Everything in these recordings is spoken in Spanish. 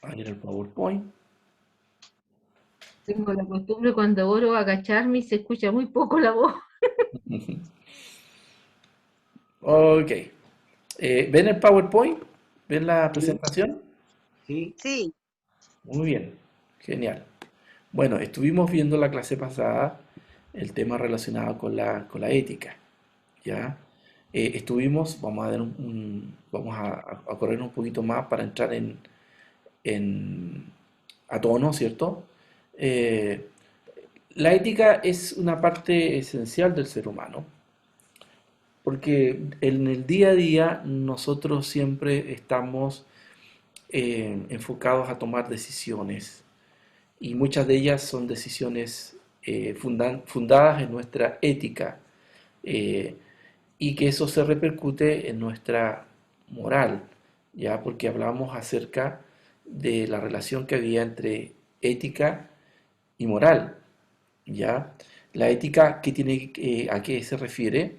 abrir el PowerPoint. Tengo la costumbre cuando oro agacharme y se escucha muy poco la voz. Ok. ¿Ven el PowerPoint? ¿Ven la Sí, presentación? sí, Sí, Muy bien, genial. Bueno, estuvimos viendo la clase pasada el tema relacionado con la ética, ¿ya? Estuvimos, vamos a, vamos a correr un poquito más para entrar en- a tono, ¿cierto? Eh, la ética es una parte esencial del ser humano, porque en el día a día nosotros siempre estamos enfocados a tomar decisiones y muchas de ellas son decisiones fundadas en nuestra ética eh, y que eso se repercute en nuestra moral, ya porque hablamos acerca de la relación que había entre ética y moral, ya. La ética, ¿a qué se refiere?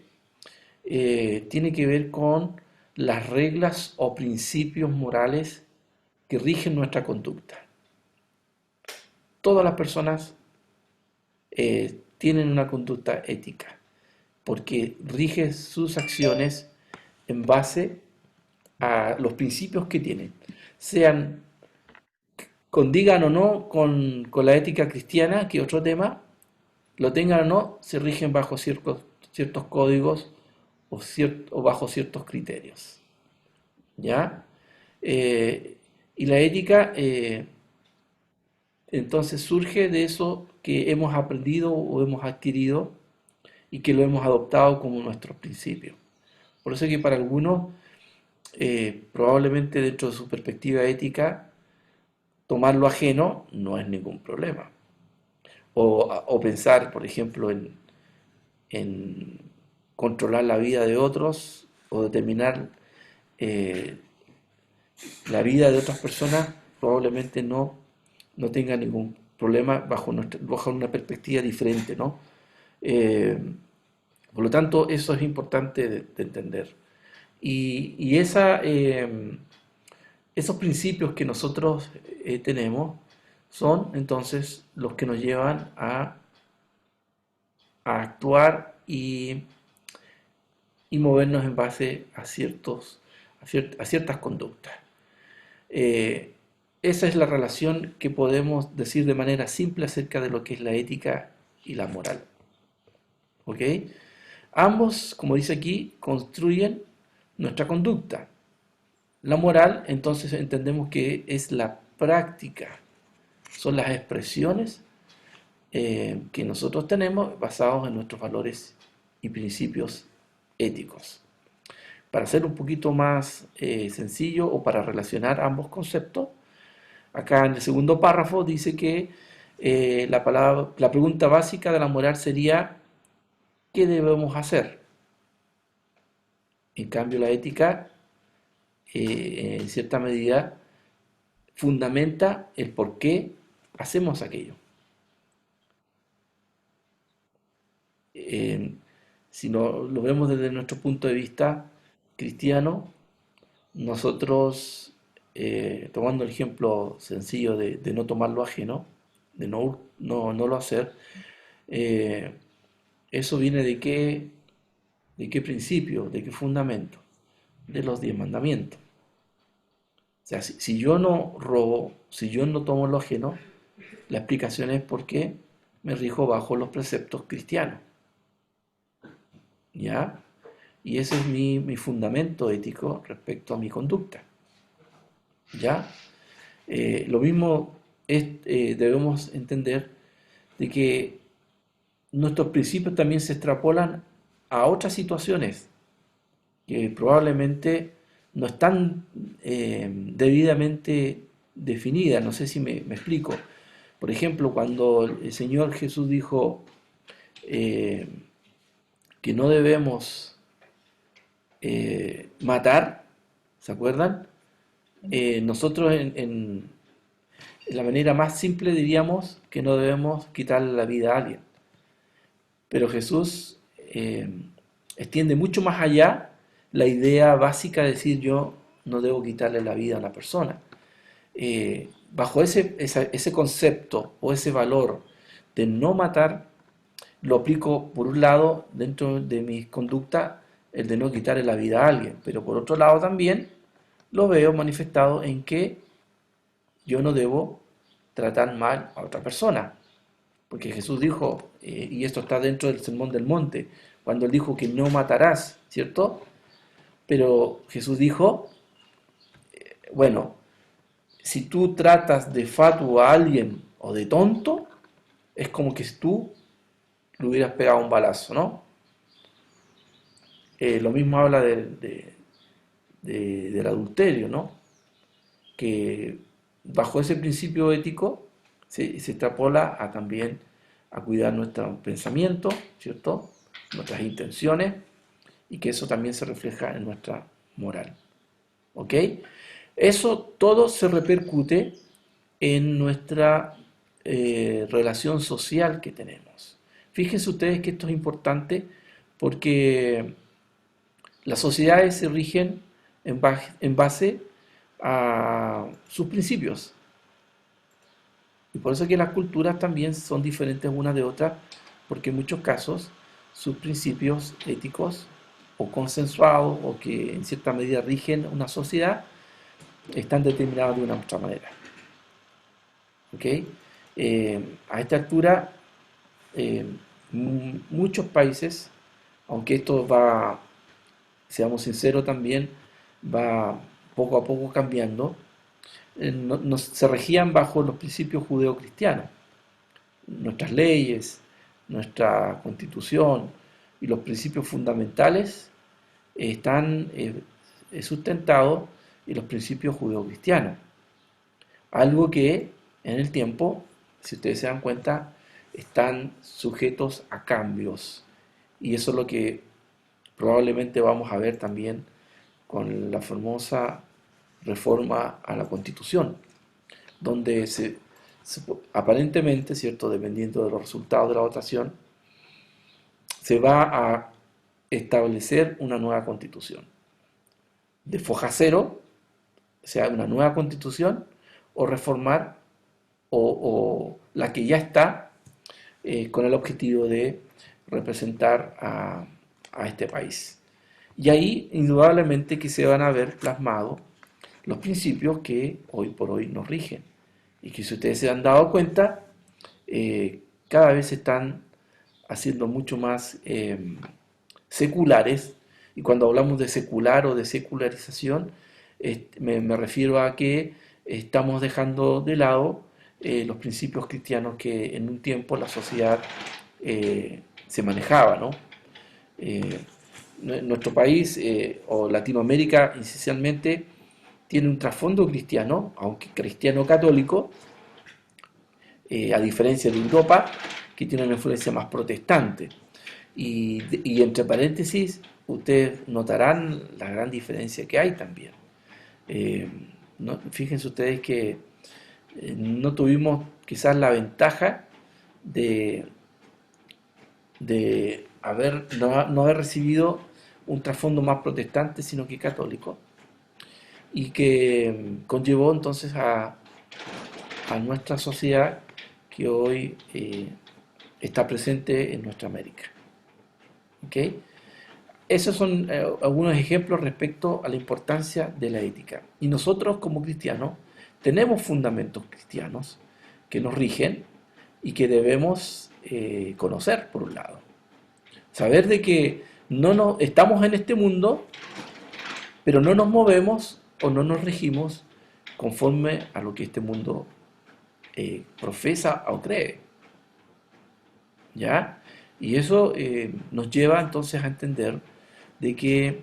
Tiene que ver con las reglas o principios morales que rigen nuestra conducta. Todas las personas tienen una conducta ética, porque rige sus acciones en base a los principios que tienen, sean condigan o no con la ética cristiana, que es otro tema, lo tengan o no, se rigen bajo ciertos códigos o bajo ciertos criterios. ¿Ya? Y la ética entonces surge de eso que hemos aprendido o hemos adquirido y que lo hemos adoptado como nuestros principios. Por eso es que para algunos, probablemente dentro de su perspectiva ética, tomar lo ajeno no es ningún problema. O pensar, por ejemplo, en controlar la vida de otros o determinar eh, la vida de otras personas, probablemente no tenga ningún problema bajo una perspectiva diferente, ¿no? Eh, por lo tanto, eso es importante de entender. Y esos principios que nosotros tenemos son entonces los que nos llevan a actuar y movernos en base a ciertas conductas. Eh, Esa es la relación que podemos decir de manera simple acerca de lo que es la ética y la moral. ¿Ok? Ambos, como dice aquí, construyen nuestra conducta. La moral, entonces entendemos que es la práctica, son las expresiones que nosotros tenemos basados en nuestros valores y principios éticos. Para ser un poquito más sencillo o para relacionar ambos conceptos, acá en el segundo párrafo dice que la pregunta básica de la moral sería ¿qué debemos hacer? En cambio, la ética, en cierta medida, fundamenta el por qué hacemos aquello. Eh, si lo vemos desde nuestro punto de vista cristiano, nosotros, tomando el ejemplo sencillo de no tomar lo ajeno, de no lo hacer, eh, eso viene de qué principio, de qué fundamento, de los 10 mandamientos. O sea, si yo no robo, si yo no tomo lo ajeno, la explicación es porque me rijo bajo los preceptos cristianos, ¿ya? Y ese es mi fundamento ético respecto a mi conducta, ¿ya? Lo mismo debemos entender de que nuestros principios también se extrapolan a otras situaciones que probablemente no están debidamente definidas. No sé si me explico. Por ejemplo, cuando el Señor Jesús dijo eh, que no debemos matar, ¿se acuerdan? Nosotros en la manera más simple diríamos que no debemos quitarle la vida a alguien. Pero Jesús extiende mucho más allá la idea básica de decir yo no debo quitarle la vida a una persona. bajo ese concepto o ese valor de no matar, lo aplico por un lado dentro de mis conductas, el de no quitarle la vida a alguien, pero por otro lado también lo veo manifestado en que yo no debo tratar mal a otra persona, porque Jesús dijo, y esto está dentro del Sermón del Monte, cuando él dijo que no matarás, ¿cierto? Pero Jesús dijo, bueno, si tú tratas de fatuo a alguien o de tonto, es como que si tú le hubieras pegado un balazo, ¿no? Lo mismo habla del adulterio, ¿no? Que bajo ese principio ético se extrapola a también a cuidar nuestro pensamiento, ¿cierto? Nuestras intenciones y que eso también se refleja en nuestra moral, ¿ok? Eso todo se repercute en nuestra relación social que tenemos. Fíjense ustedes que esto es importante porque las sociedades se rigen en base a sus principios. Y por eso que las culturas también son diferentes unas de otras, porque en muchos casos sus principios éticos o consensuados o que en cierta medida rigen una sociedad están determinados de una u otra manera. ¿Ok? A esta altura, eh, muchos países, aunque esto va, seamos sinceros también, va poco a poco cambiando, se regían bajo los principios judeocristianos. Nuestras leyes, nuestra constitución y los principios fundamentales están sustentados en los principios judeocristianos. Algo que en el tiempo, si ustedes se dan cuenta, están sujetos a cambios. Y eso es lo que probablemente vamos a ver también con la famosa reforma a la Constitución, donde aparentemente, ¿cierto?, dependiendo de los resultados de la votación, se va a establecer una nueva Constitución. De foja cero, o sea, una nueva Constitución, o reformar o la que ya está con el objetivo de representar a este país. Y ahí indudablemente que se van a ver plasmados los principios que hoy por hoy nos rigen. Y que si ustedes se han dado cuenta, cada vez se están haciendo mucho más seculares. Y cuando hablamos de secular o de secularización, me refiero a que estamos dejando de lado los principios cristianos que en un tiempo la sociedad se manejaba, ¿no? Nuestro país o Latinoamérica esencialmente tiene un trasfondo cristiano, aunque cristiano católico, a diferencia de Europa, que tiene una influencia más protestante. Y entre paréntesis, ustedes notarán la gran diferencia que hay también. Fíjense ustedes que no tuvimos quizás la ventaja de no haber recibido un trasfondo más protestante, sino que católico, y que conllevó entonces a nuestra sociedad que hoy está presente en nuestra América. ¿Okay? Esos son algunos ejemplos respecto a la importancia de la ética. Y nosotros como cristianos tenemos fundamentos cristianos que nos rigen y que debemos conocer, por un lado. Saber de que estamos en este mundo, pero no nos movemos o no nos regimos conforme a lo que este mundo profesa o cree. ¿Ya? Y eso nos lleva entonces a entender de que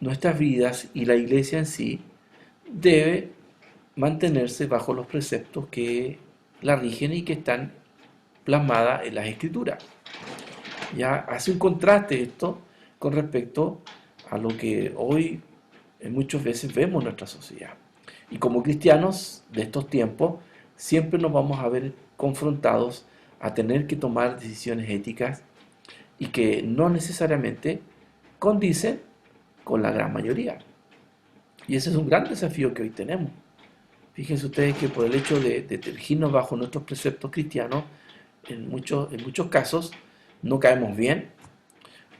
nuestras vidas y la iglesia en sí debe mantenerse bajo los preceptos que la rigen y que están plasmadas en las escrituras. Ya hace un contraste esto con respecto a lo que hoy muchas veces vemos en nuestra sociedad. Y como cristianos de estos tiempos, siempre nos vamos a ver confrontados a tener que tomar decisiones éticas y que no necesariamente condicen con la gran mayoría. Y ese es un gran desafío que hoy tenemos. Fíjense ustedes que por el hecho de regirnos bajo nuestros preceptos cristianos, en muchos casos no caemos bien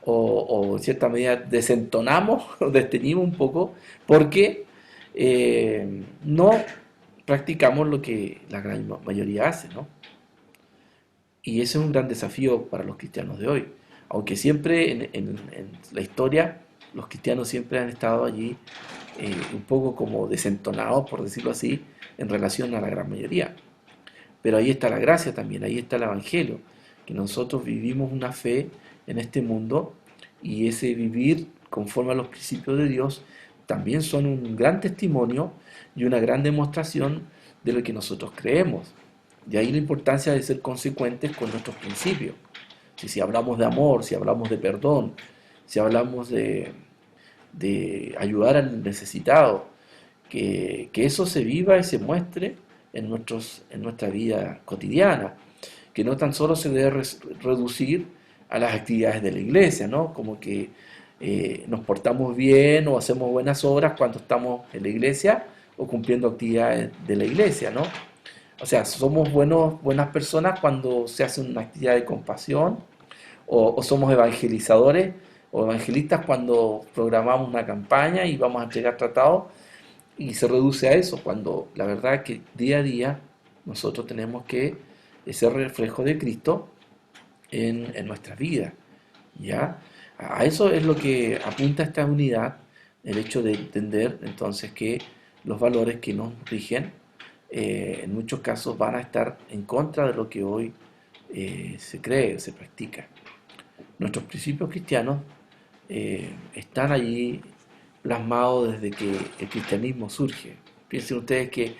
o en cierta medida desentonamos o destenimos un poco porque no practicamos lo que la gran mayoría hace, ¿no? Y ese es un gran desafío para los cristianos de hoy. Aunque siempre en la historia los cristianos siempre han estado allí un poco como desentonados, por decirlo así, en relación a la gran mayoría. Pero ahí está la gracia también, ahí está el Evangelio, que nosotros vivimos una fe en este mundo y ese vivir conforme a los principios de Dios también son un gran testimonio y una gran demostración de lo que nosotros creemos. De ahí la importancia de ser consecuentes con nuestros principios. Si hablamos de amor, si hablamos de perdón, si hablamos de ayudar al necesitado, que eso se viva y se muestre en nuestra vida cotidiana, que no tan solo se debe reducir a las actividades de la iglesia, ¿no? Como que nos portamos bien o hacemos buenas obras cuando estamos en la iglesia o cumpliendo actividades de la iglesia, ¿no? O sea, somos buenas personas cuando se hace una actividad de compasión o somos evangelizadores o evangelistas cuando programamos una campaña y vamos a entregar tratados y se reduce a eso, cuando la verdad es que día a día nosotros tenemos que ser reflejo de Cristo en nuestras vidas, ¿ya? A eso es lo que apunta esta unidad, el hecho de entender entonces que los valores que nos rigen en muchos casos van a estar en contra de lo que hoy se cree, se practica. Nuestros principios cristianos están allí plasmados desde que el cristianismo surge. Piensen ustedes que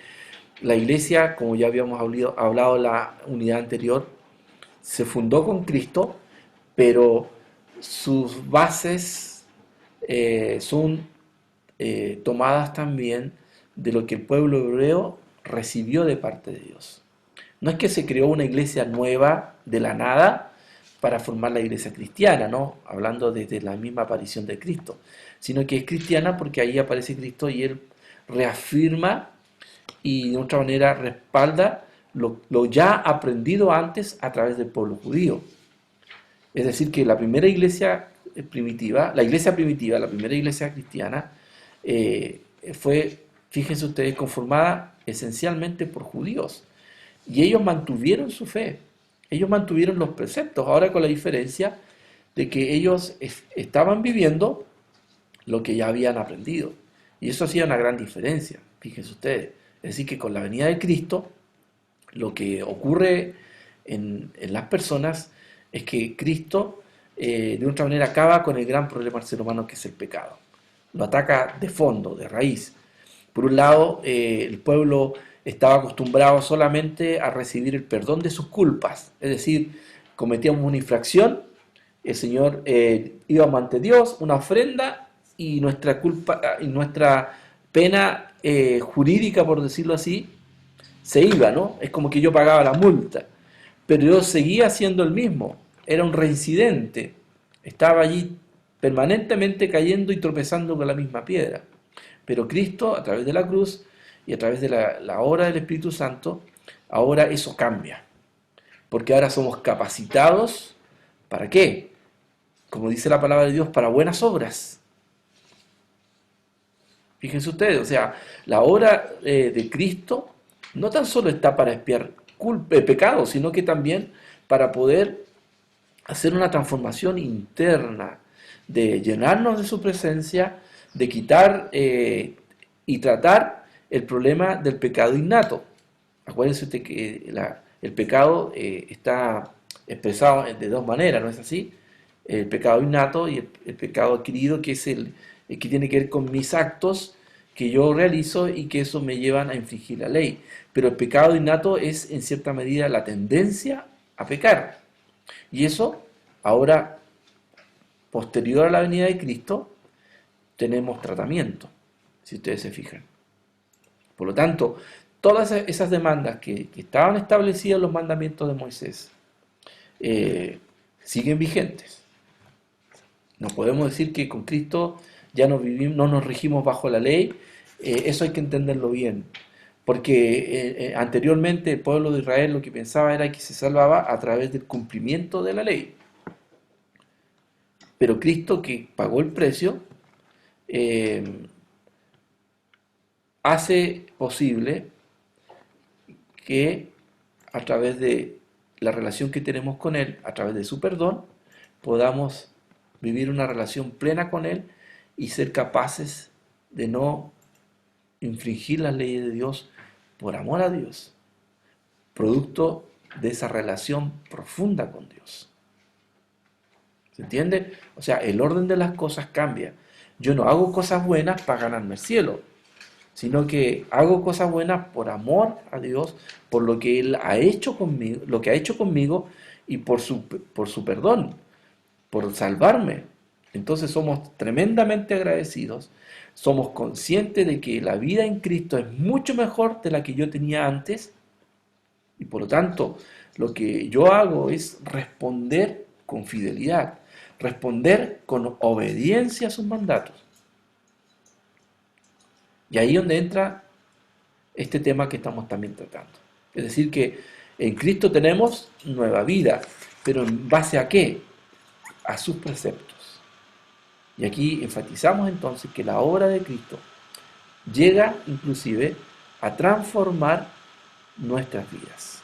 la iglesia, como ya habíamos hablado en la unidad anterior, se fundó con Cristo, pero sus bases son tomadas también de lo que el pueblo hebreo recibió de parte de Dios. No es que se creó una iglesia nueva de la nada para formar la iglesia cristiana, ¿no? Hablando desde la misma aparición de Cristo, sino que es cristiana porque ahí aparece Cristo y Él reafirma y de otra manera respalda lo ya aprendido antes a través del pueblo judío. Es decir, que la primera iglesia primitiva, la primera iglesia cristiana, fue, fíjense ustedes, conformada esencialmente por judíos. Y ellos mantuvieron su fe, ellos mantuvieron los preceptos, ahora con la diferencia de que ellos estaban viviendo lo que ya habían aprendido. Y eso hacía una gran diferencia, fíjense ustedes. Es decir, que con la venida de Cristo, lo que ocurre en las personas es que Cristo, de otra manera, acaba con el gran problema del ser humano que es el pecado. Lo ataca de fondo, de raíz. Por un lado, el pueblo estaba acostumbrado solamente a recibir el perdón de sus culpas, es decir, cometíamos una infracción, el Señor íbamos ante Dios, una ofrenda, y nuestra culpa y nuestra pena jurídica, por decirlo así, se iba, ¿no? Es como que yo pagaba la multa, pero yo seguía siendo el mismo, era un reincidente, estaba allí permanentemente cayendo y tropezando con la misma piedra. Pero Cristo, a través de la cruz y a través de la obra del Espíritu Santo, ahora eso cambia, porque ahora somos capacitados, ¿para qué? Como dice la palabra de Dios, para buenas obras. Fíjense ustedes, o sea, la obra de Cristo no tan solo está para expiar pecados, sino que también para poder hacer una transformación interna, de llenarnos de su presencia, de quitar y tratar el problema del pecado innato. Acuérdense usted que el pecado está expresado de dos maneras, ¿no es así? El pecado innato y el pecado adquirido, que es el que tiene que ver con mis actos que yo realizo y que eso me llevan a infringir la ley. Pero el pecado innato es en cierta medida la tendencia a pecar. Y eso, ahora, posterior a la venida de Cristo, tenemos tratamiento, si ustedes se fijan. Por lo tanto, todas esas demandas que estaban establecidas en los mandamientos de Moisés siguen vigentes. No podemos decir que con Cristo ya no nos regimos bajo la ley, eso hay que entenderlo bien, porque anteriormente el pueblo de Israel lo que pensaba era que se salvaba a través del cumplimiento de la ley. Pero Cristo, que pagó el precio, eh, hace posible que a través de la relación que tenemos con Él, a través de su perdón, podamos vivir una relación plena con Él y ser capaces de no infringir las leyes de Dios por amor a Dios, producto de esa relación profunda con Dios. ¿Se entiende? O sea, el orden de las cosas cambia. Yo no hago cosas buenas para ganarme el cielo, sino que hago cosas buenas por amor a Dios, por lo que Él ha hecho conmigo, lo que ha hecho conmigo y por su perdón, por salvarme. Entonces somos tremendamente agradecidos, somos conscientes de que la vida en Cristo es mucho mejor de la que yo tenía antes y por lo tanto lo que yo hago es responder con fidelidad, responder con obediencia a sus mandatos. Y ahí es donde entra este tema que estamos también tratando. Es decir, que en Cristo tenemos nueva vida, pero ¿en base a qué? A sus preceptos. Y aquí enfatizamos entonces que la obra de Cristo llega inclusive a transformar nuestras vidas.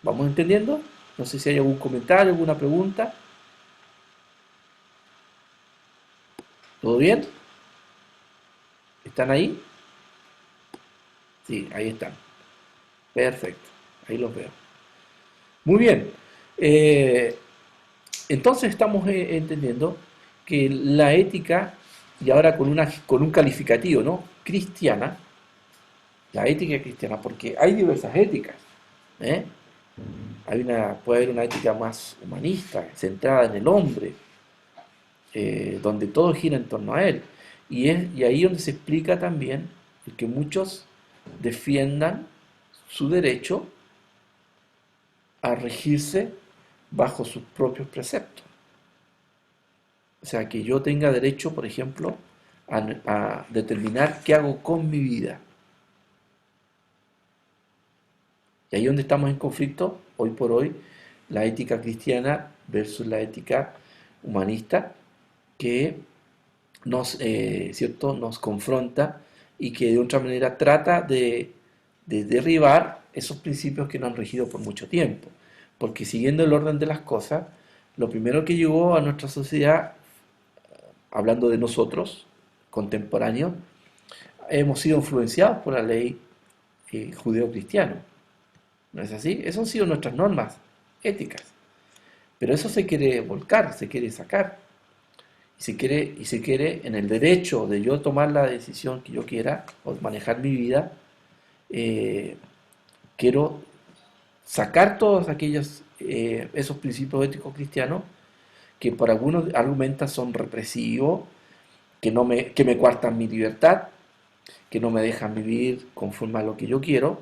¿Vamos entendiendo? No sé si hay algún comentario, alguna pregunta. ¿Todo bien? ¿Están ahí? Sí, ahí están. Perfecto. Ahí los veo. Muy bien. Eh, entonces estamos entendiendo que la ética, y ahora con un calificativo, ¿no? Cristiana, la ética cristiana, porque hay diversas éticas, ¿eh? Puede haber una ética más humanista, centrada en el hombre, donde todo gira en torno a él. Y ahí donde se explica también el que muchos defiendan su derecho a regirse bajo sus propios preceptos. O sea, que yo tenga derecho, por ejemplo, a determinar qué hago con mi vida. Y ahí es donde estamos en conflicto, hoy por hoy, la ética cristiana versus la ética humanista, que ¿cierto? Nos confronta y que de otra manera trata de derribar esos principios que nos han regido por mucho tiempo. Porque siguiendo el orden de las cosas, lo primero que llegó a nuestra sociedad, hablando de nosotros, contemporáneos, hemos sido influenciados por la ley judeo-cristiana. ¿No es así? Esas han sido nuestras normas éticas. Pero eso se quiere volcar, se quiere sacar. Y se quiere en el derecho de yo tomar la decisión que yo quiera o manejar mi vida, eh, quiero sacar todos aquellos esos principios éticos cristianos que por algunos argumentan son represivos, que me coartan mi libertad, que no me dejan vivir conforme a lo que yo quiero.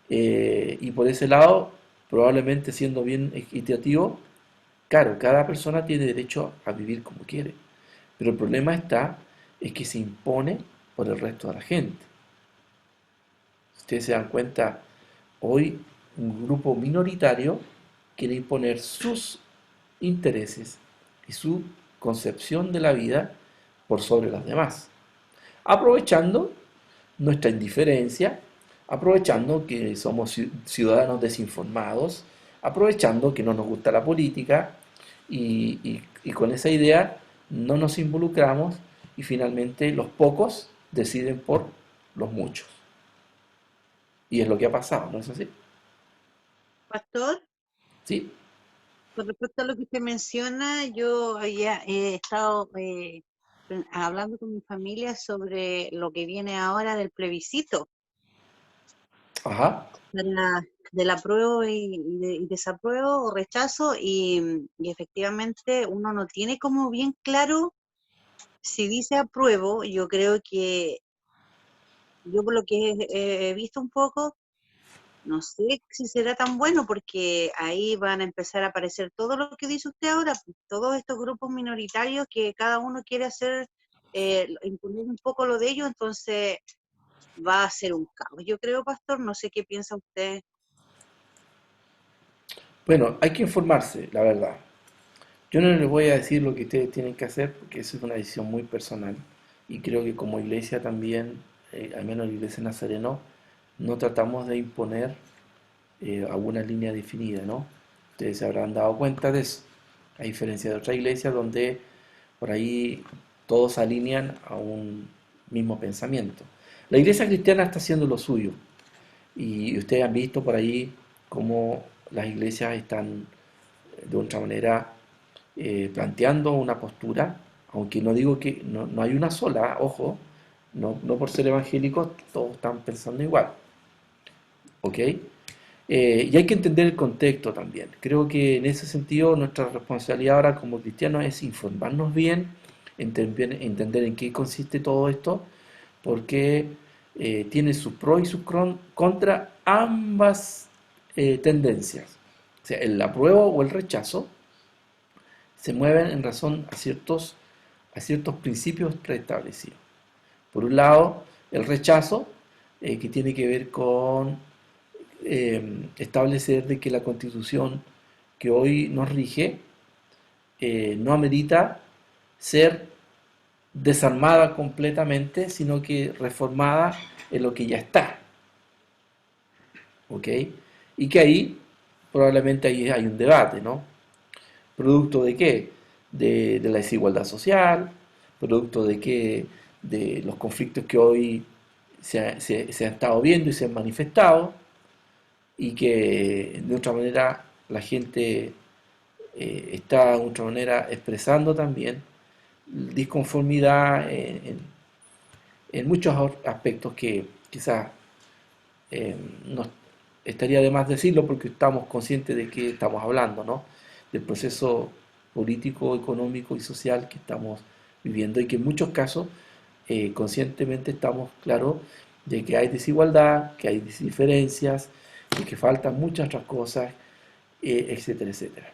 Y por ese lado, probablemente siendo bien equitativo, claro, cada persona tiene derecho a vivir como quiere. Pero el problema es que se impone por el resto de la gente. Si ustedes se dan cuenta, hoy un grupo minoritario quiere imponer sus intereses y su concepción de la vida por sobre las demás, aprovechando nuestra indiferencia, aprovechando que somos ciudadanos desinformados, aprovechando que no nos gusta la política y con esa idea no nos involucramos y finalmente los pocos deciden por los muchos. Y es lo que ha pasado, ¿no es así? Pastor, Sí, con respecto a lo que usted menciona, yo ya he estado hablando con mi familia sobre lo que viene ahora del plebiscito, ajá, del apruebo y desapruebo o rechazo, y efectivamente uno no tiene como bien claro si dice apruebo. Yo creo que, yo por lo que he visto un poco, no sé si será tan bueno porque ahí van a empezar a aparecer todo lo que dice usted ahora, pues, todos estos grupos minoritarios que cada uno quiere hacer, imponer un poco lo de ellos. Entonces va a ser un caos. Yo creo, pastor, no sé qué piensa usted. Bueno, hay que informarse, la verdad. Yo no les voy a decir lo que ustedes tienen que hacer porque eso es una decisión muy personal y creo que como iglesia también, al menos la iglesia Nazareno, no tratamos de imponer alguna línea definida, ¿no? Ustedes se habrán dado cuenta de eso, a diferencia de otra iglesia donde por ahí todos se alinean a un mismo pensamiento. La iglesia cristiana está haciendo lo suyo y ustedes han visto por ahí cómo las iglesias están de otra manera planteando una postura, aunque no digo que no hay una sola, ojo, no por ser evangélicos todos están pensando igual, ¿ok? Y hay que entender el contexto también. Creo que en ese sentido nuestra responsabilidad ahora como cristianos es informarnos bien, entender en qué consiste todo esto, porque tiene sus pros y sus contra ambas tendencias. O sea, el apruebo o el rechazo se mueven en razón a ciertos principios preestablecidos. Por un lado, el rechazo, que tiene que ver con establecer de que la constitución que hoy nos rige no amerita ser desarmada completamente, sino que reformada en lo que ya está. ¿Ok? Y que ahí probablemente ahí hay un debate, ¿no? ¿Producto de qué? De la desigualdad social, producto de qué? De los conflictos que hoy se han estado viendo y se han manifestado, y que de otra manera la gente está de otra manera expresando también disconformidad en muchos aspectos que quizás no estaría de más decirlo porque estamos conscientes de que estamos hablando, ¿no? Del proceso político, económico y social que estamos viviendo y que en muchos casos conscientemente estamos claros de que hay desigualdad, que hay diferencias, de que faltan muchas otras cosas, etcétera, etcétera.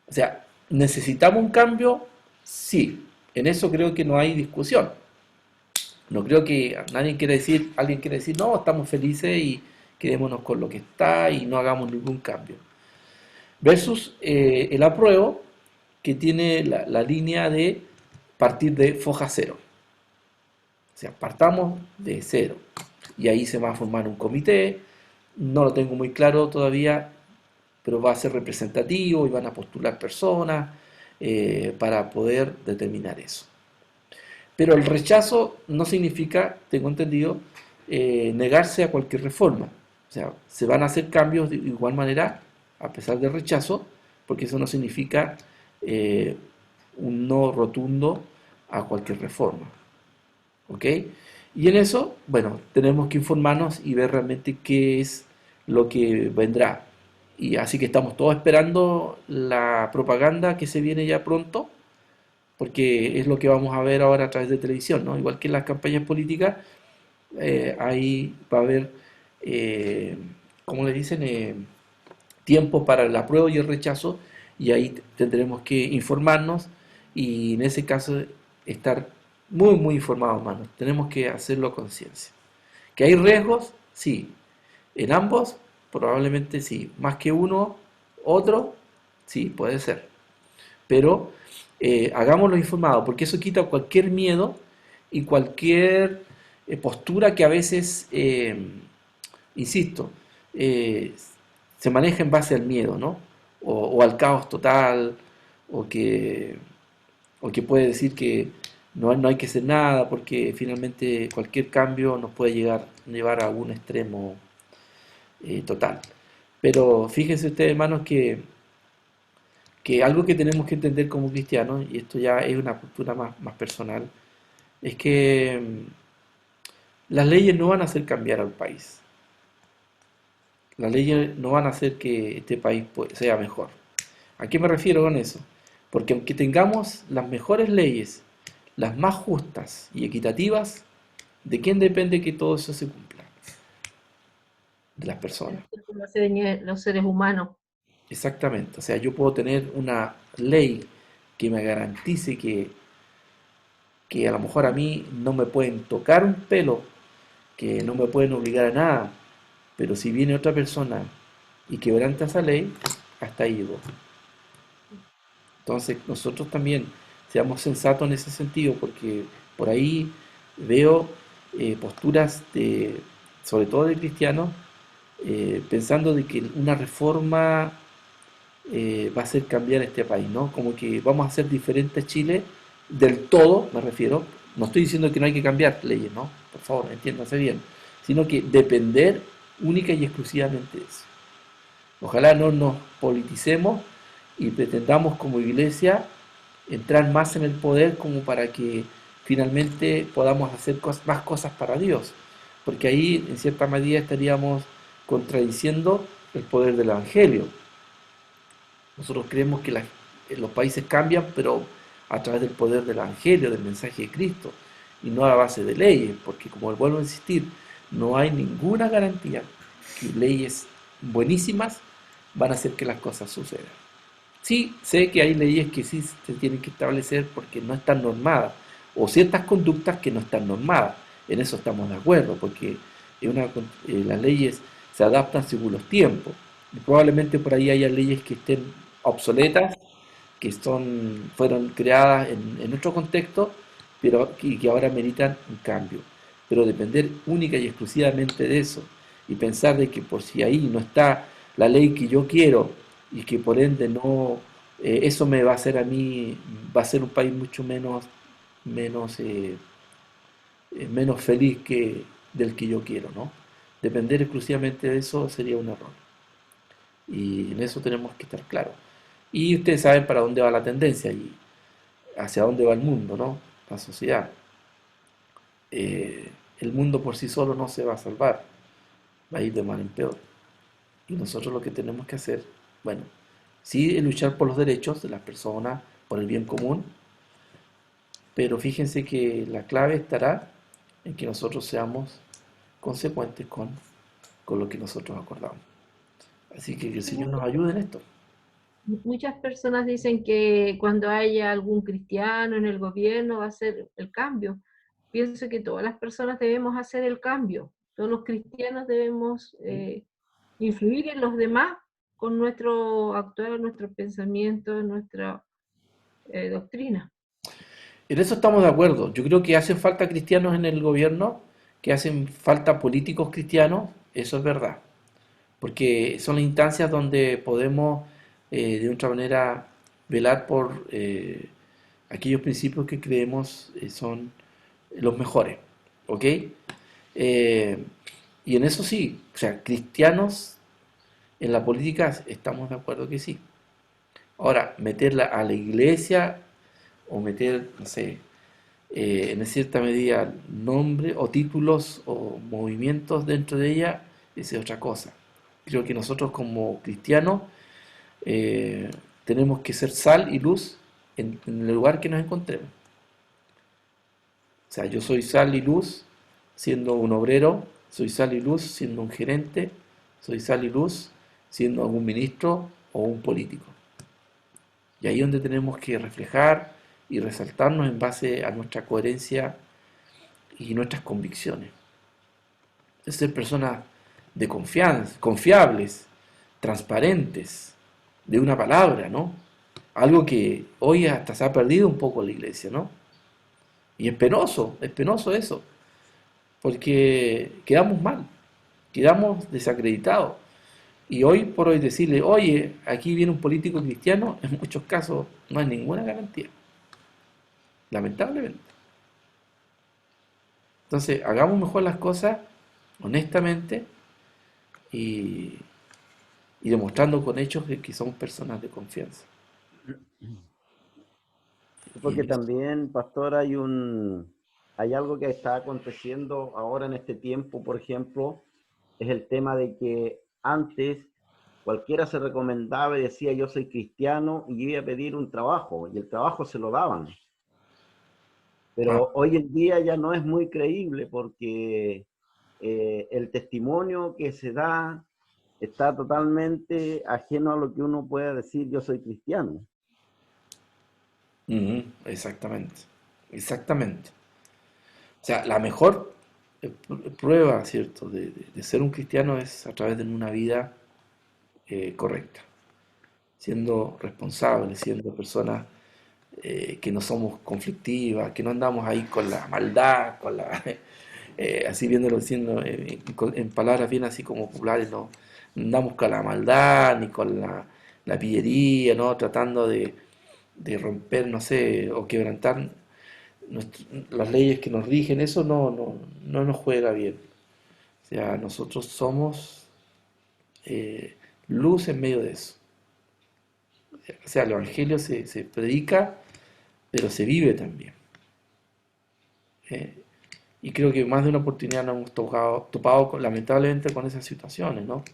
O sea, ¿necesitamos un cambio? Sí, en eso creo que no hay discusión. No creo que alguien quiera decir, no, estamos felices y quedémonos con lo que está y no hagamos ningún cambio. Versus el apruebo, que tiene la línea de partir de foja cero. O sea, partamos de cero. Y ahí se va a formar un comité, no lo tengo muy claro todavía, pero va a ser representativo y van a postular personas para poder determinar eso. Pero el rechazo no significa, tengo entendido, negarse a cualquier reforma. O sea, se van a hacer cambios de igual manera, a pesar del rechazo, porque eso no significa un no rotundo a cualquier reforma. ¿Ok? Y en eso, bueno, tenemos que informarnos y ver realmente qué es lo que vendrá. Y así que estamos todos esperando la propaganda que se viene ya pronto, porque es lo que vamos a ver ahora a través de televisión, ¿no? Igual que en las campañas políticas, ahí va a haber, ¿cómo le dicen? Tiempo para el apruebo y el rechazo, y ahí tendremos que informarnos y en ese caso estar muy, muy informados, hermanos. Tenemos que hacerlo a conciencia. ¿Que hay riesgos? Sí. En ambos, probablemente sí. Más que uno, otro, sí, puede ser. Pero hagámoslo informado, porque eso quita cualquier miedo y cualquier postura que a veces, insisto, eh, se maneja en base al miedo, ¿no? O al caos total, o que, o que puede decir que no hay que hacer nada, porque finalmente cualquier cambio nos puede llevar a algún extremo total. Pero fíjense ustedes, hermanos, que algo que tenemos que entender como cristianos, y esto ya es una postura más personal, es que las leyes no van a hacer cambiar al país. Las leyes no van a hacer que este país sea mejor. ¿A qué me refiero con eso? Porque aunque tengamos las mejores leyes, las más justas y equitativas, ¿de quién depende que todo eso se cumpla? De las personas. Como se ven los seres humanos. Exactamente. O sea, yo puedo tener una ley que me garantice que a lo mejor a mí no me pueden tocar un pelo, que no me pueden obligar a nada, pero si viene otra persona y quebranta esa ley, hasta ahí llegó. Entonces nosotros también seamos sensatos en ese sentido, porque por ahí veo posturas sobre todo de cristianos, pensando de que una reforma va a hacer cambiar este país, ¿no? Como que vamos a hacer diferente Chile del todo, me refiero. No estoy diciendo que no hay que cambiar leyes, ¿no? Por favor, entiéndase bien. Sino que depender única y exclusivamente de eso. Ojalá no nos politicemos y pretendamos como iglesia entrar más en el poder como para que finalmente podamos hacer más cosas para Dios. Porque ahí en cierta medida estaríamos contradiciendo el poder del Evangelio. Nosotros creemos que los países cambian, pero a través del poder del Evangelio, del mensaje de Cristo, y no a base de leyes, porque como vuelvo a insistir, no hay ninguna garantía que leyes buenísimas van a hacer que las cosas sucedan. Sí, sé que hay leyes que sí se tienen que establecer porque no están normadas, o ciertas conductas que no están normadas. En eso estamos de acuerdo, porque las leyes se adaptan según los tiempos. Y probablemente por ahí haya leyes que estén obsoletas, fueron creadas en otro contexto, pero que ahora meritan un cambio. Pero depender única y exclusivamente de eso y pensar de que por si ahí no está la ley que yo quiero y que por ende no, eso me va a hacer a mí, va a ser un país mucho menos, menos feliz del que yo quiero, ¿no? Depender exclusivamente de eso sería un error. Y en eso tenemos que estar claros. Y ustedes saben para dónde va la tendencia y hacia dónde va el mundo, ¿no? La sociedad. El mundo por sí solo no se va a salvar, va a ir de mal en peor. Y nosotros lo que tenemos que hacer, bueno, sí es luchar por los derechos de las personas, por el bien común, pero fíjense que la clave estará en que nosotros seamos consecuentes con lo que nosotros acordamos. Así que el Señor nos ayude en esto. Muchas personas dicen que cuando haya algún cristiano en el gobierno va a ser el cambio. Pienso que todas las personas debemos hacer el cambio. Todos los cristianos debemos influir en los demás con nuestro actuar, nuestro pensamiento, nuestra doctrina. En eso estamos de acuerdo. Yo creo que hacen falta cristianos en el gobierno, que hacen falta políticos cristianos, eso es verdad. Porque son las instancias donde podemos, de otra manera, velar por aquellos principios que creemos son los mejores. ¿Ok? Y en eso sí, o sea, cristianos en la política estamos de acuerdo que sí. Ahora, meterla a la iglesia o meter, no sé, en cierta medida nombre o títulos o movimientos dentro de ella, esa es otra cosa. Creo que nosotros como cristianos tenemos que ser sal y luz en el lugar que nos encontremos. O sea, yo soy sal y luz siendo un obrero, soy sal y luz siendo un gerente, soy sal y luz siendo algún ministro o un político. Y ahí es donde tenemos que reflejar y resaltarnos en base a nuestra coherencia y nuestras convicciones. Es ser personas de confianza, confiables, transparentes, de una palabra, ¿no? Algo que hoy hasta se ha perdido un poco en la iglesia, ¿no? Y es penoso eso, porque quedamos mal, quedamos desacreditados. Y hoy por hoy decirle, oye, aquí viene un político cristiano, en muchos casos no hay ninguna garantía, lamentablemente. Entonces, hagamos mejor las cosas honestamente y, y demostrando con hechos que somos personas de confianza. Y Porque en eso. también, pastor, hay algo que está aconteciendo ahora en este tiempo, por ejemplo, es el tema de que antes cualquiera se recomendaba y decía yo soy cristiano y iba a pedir un trabajo y el trabajo se lo daban. Ah, Pero hoy en día ya no es muy creíble porque el testimonio que se da está totalmente ajeno a lo que uno pueda decir yo soy cristiano. exactamente, exactamente. O sea, la mejor prueba, ¿cierto?, de ser un cristiano es a través de una vida correcta, siendo responsables, siendo personas que no somos conflictivas, que no andamos ahí con la maldad, así viéndolo diciendo en palabras bien así como populares, no andamos con la maldad ni con la pillería, ¿no? Tratando de romper, no sé, o quebrantar las leyes que nos rigen, eso no nos juega bien. O sea, nosotros somos luz en medio de eso. O sea, el Evangelio se predica, pero se vive también. Eh, y creo que más de una oportunidad nos hemos topado lamentablemente con esas situaciones, ¿no?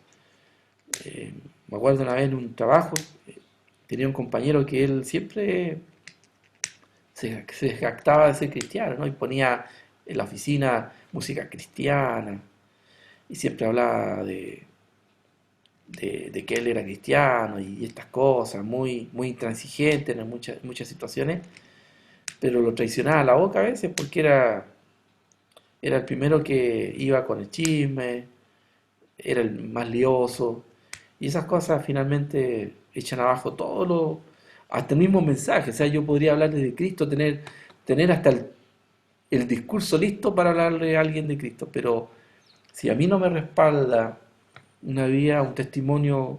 Me acuerdo una vez en un trabajo, tenía un compañero que él siempre se jactaba de ser cristiano, ¿no? Y ponía en la oficina música cristiana, y siempre hablaba de que él era cristiano y estas cosas, muy intransigente en muchas situaciones, pero lo traicionaba a la boca a veces porque era el primero que iba con el chisme, era el más lioso, y esas cosas finalmente echan abajo hasta el mismo mensaje. O sea, yo podría hablarle de Cristo, tener hasta el discurso listo para hablarle a alguien de Cristo, pero si a mí no me respalda una vida, un testimonio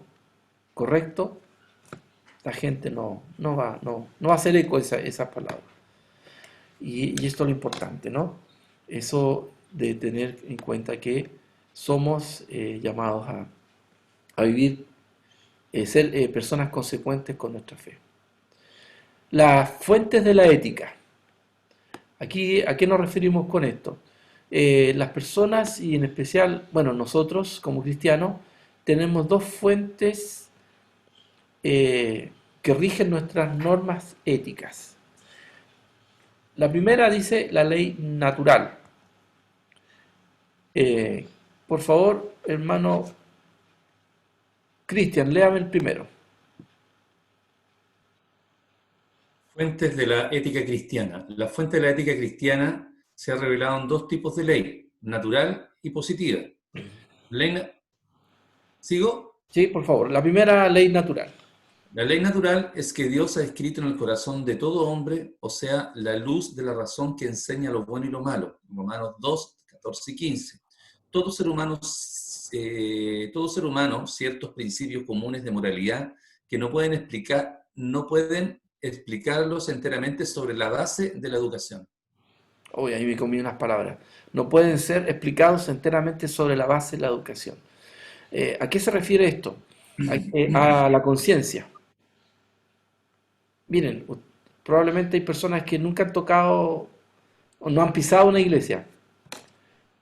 correcto, la gente no va a hacer eco esas palabras. Y esto es lo importante, ¿no? Eso de tener en cuenta que somos llamados a vivir, ser personas consecuentes con nuestra fe. Las fuentes de la ética. Aquí, ¿a qué nos referimos con esto? Las personas y en especial, bueno, nosotros como cristianos tenemos dos fuentes que rigen nuestras normas éticas. La primera dice la ley natural. Por favor, hermano Cristian, léame el primero. Fuentes de la ética cristiana. La fuente de la ética cristiana se ha revelado en dos tipos de ley, natural y positiva. ¿Sigo? Sí, por favor. La primera ley natural. La ley natural es que Dios ha escrito en el corazón de todo hombre, o sea, la luz de la razón que enseña lo bueno y lo malo. Romanos 2, 14 y 15. Todo ser humano, ciertos principios comunes de moralidad que no pueden explicarlos enteramente sobre la base de la educación. Uy, ahí me comí unas palabras. No pueden ser explicados enteramente sobre la base de la educación. ¿A qué se refiere esto? A la conciencia. Miren, probablemente hay personas que nunca han tocado o no han pisado una iglesia,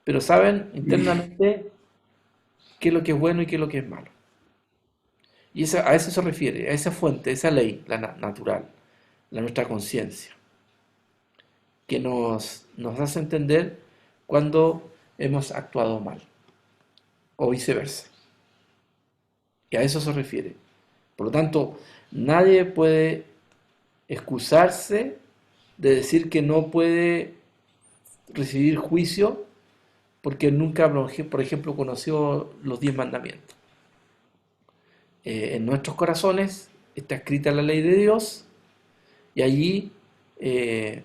pero saben internamente qué es lo que es bueno y qué es lo que es malo. Y a eso se refiere, a esa fuente, esa ley, la natural, nuestra conciencia, que nos hace entender cuando hemos actuado mal, o viceversa. Y a eso se refiere. Por lo tanto, nadie puede excusarse de decir que no puede recibir juicio porque nunca, por ejemplo, conoció los 10 mandamientos. En nuestros corazones está escrita la ley de Dios y allí, de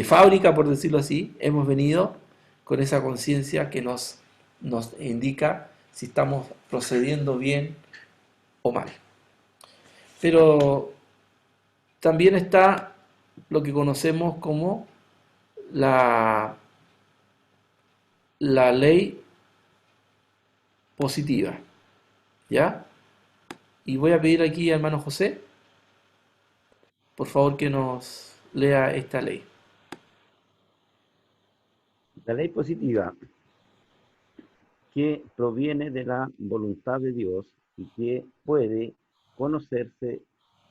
fábrica, por decirlo así, hemos venido con esa conciencia que nos indica si estamos procediendo bien o mal. Pero también está lo que conocemos como la ley positiva, ¿ya? Y voy a pedir aquí al hermano José, por favor, que nos lea esta ley. La ley positiva, que proviene de la voluntad de Dios y que puede conocerse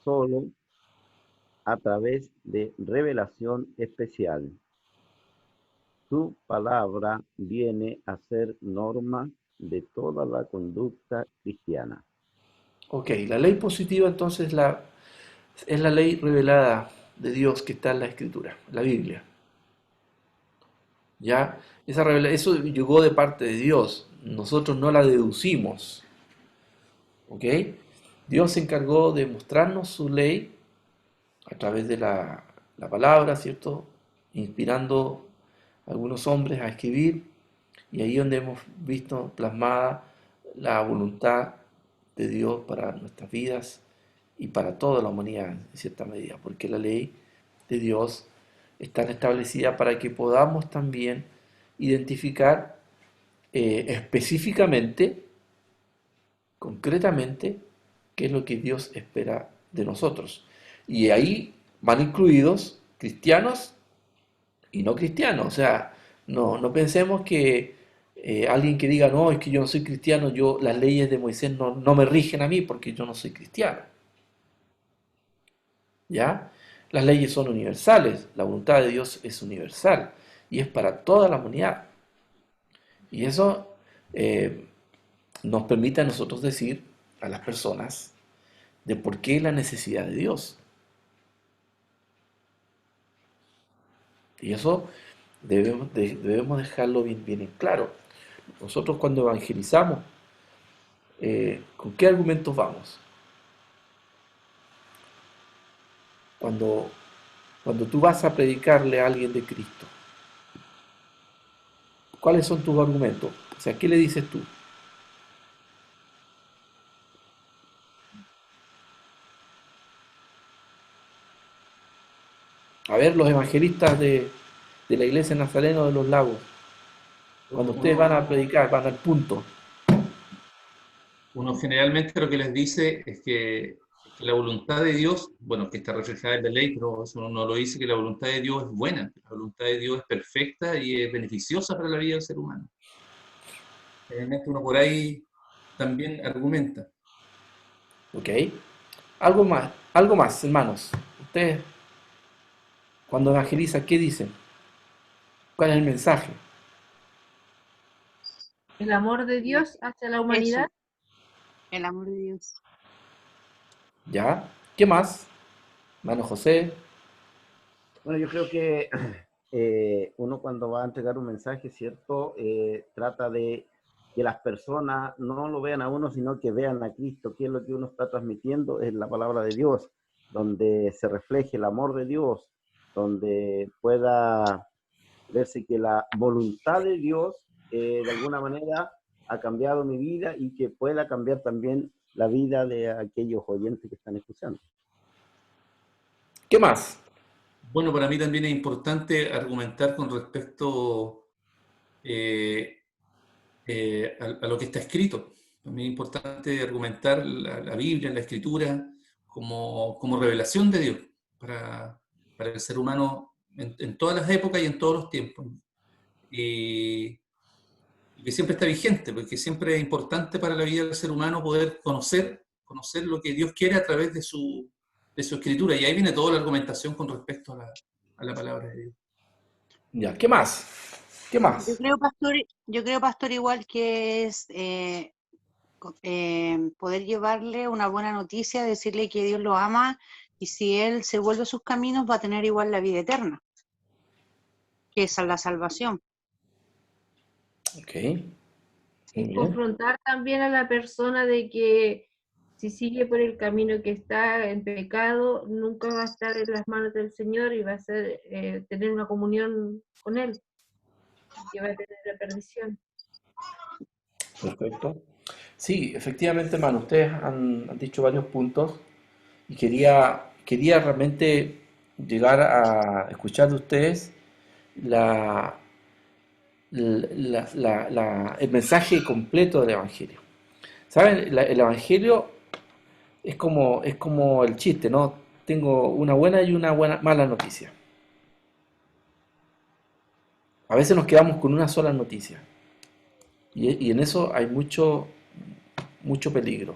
solo a través de revelación especial. Su palabra viene a ser norma de toda la conducta cristiana. Ok, la ley positiva entonces es la ley revelada de Dios que está en la Escritura, la Biblia. ¿ya? Eso llegó de parte de Dios, nosotros no la deducimos, ¿ok? Dios se encargó de mostrarnos su ley a través de la palabra, ¿cierto? Inspirando a algunos hombres a escribir, y ahí donde hemos visto plasmada la voluntad de Dios para nuestras vidas y para toda la humanidad, en cierta medida, porque la ley de Dios está establecida para que podamos también identificar específicamente, concretamente, qué es lo que Dios espera de nosotros. Y ahí van incluidos cristianos y no cristianos. O sea, no pensemos que alguien que diga, no, es que yo no soy cristiano, las leyes de Moisés no me rigen a mí porque yo no soy cristiano. ¿Ya? Las leyes son universales, la voluntad de Dios es universal y es para toda la humanidad. Y eso nos permite a nosotros decir a las personas de por qué la necesidad de Dios. Y eso debemos dejarlo bien en claro. Nosotros cuando evangelizamos, ¿con qué argumentos vamos? Cuando tú vas a predicarle a alguien de Cristo, ¿cuáles son tus argumentos? O sea, ¿qué le dices tú? A ver, los evangelistas de la iglesia nazareno de los Lagos, cuando ustedes van a predicar, van al punto. Uno generalmente lo que les dice es que la voluntad de Dios, bueno, que está reflejada en la ley, pero eso no lo dice, que la voluntad de Dios es buena, la voluntad de Dios es perfecta y es beneficiosa para la vida del ser humano. Generalmente uno por ahí también argumenta. ¿Ok? Algo más, hermanos. Ustedes, cuando evangelizan, ¿qué dicen? ¿Cuál es el mensaje? El amor de Dios hacia la humanidad. Eso, el amor de Dios. ¿Ya? ¿Qué más? Hermano José. Bueno, yo creo que uno cuando va a entregar un mensaje, ¿cierto? Trata de que las personas no lo vean a uno, sino que vean a Cristo, que es lo que uno está transmitiendo, es la palabra de Dios, donde se refleje el amor de Dios, donde pueda verse que la voluntad de Dios, de alguna manera, ha cambiado mi vida y que pueda cambiar también la vida de aquellos oyentes que están escuchando. ¿Qué más? Bueno, para mí también es importante argumentar con respecto a lo que está escrito. También es importante argumentar la Biblia, la Escritura, como revelación de Dios para el ser humano en todas las épocas y en todos los tiempos. Y que siempre está vigente, porque siempre es importante para la vida del ser humano poder conocer lo que Dios quiere a través de su Escritura. Y ahí viene toda la argumentación con respecto a la palabra de Dios. Ya, ¿qué más? ¿Qué más? Yo creo, pastor, igual que es poder llevarle una buena noticia, decirle que Dios lo ama y si él se vuelve a sus caminos va a tener igual la vida eterna, que es la salvación. Ok. Y Muy bien. confrontar también a la persona de que si sigue por el camino que está en pecado, nunca va a estar en las manos del Señor y va a tener una comunión con Él, que va a tener la perdición. Perfecto. Sí, efectivamente, hermano, ustedes han dicho varios puntos y quería realmente llegar a escuchar de ustedes el mensaje completo del Evangelio. ¿Saben? El Evangelio es como el chiste, ¿no? Tengo una buena y una mala noticia. A veces nos quedamos con una sola noticia. Y en eso hay mucho peligro.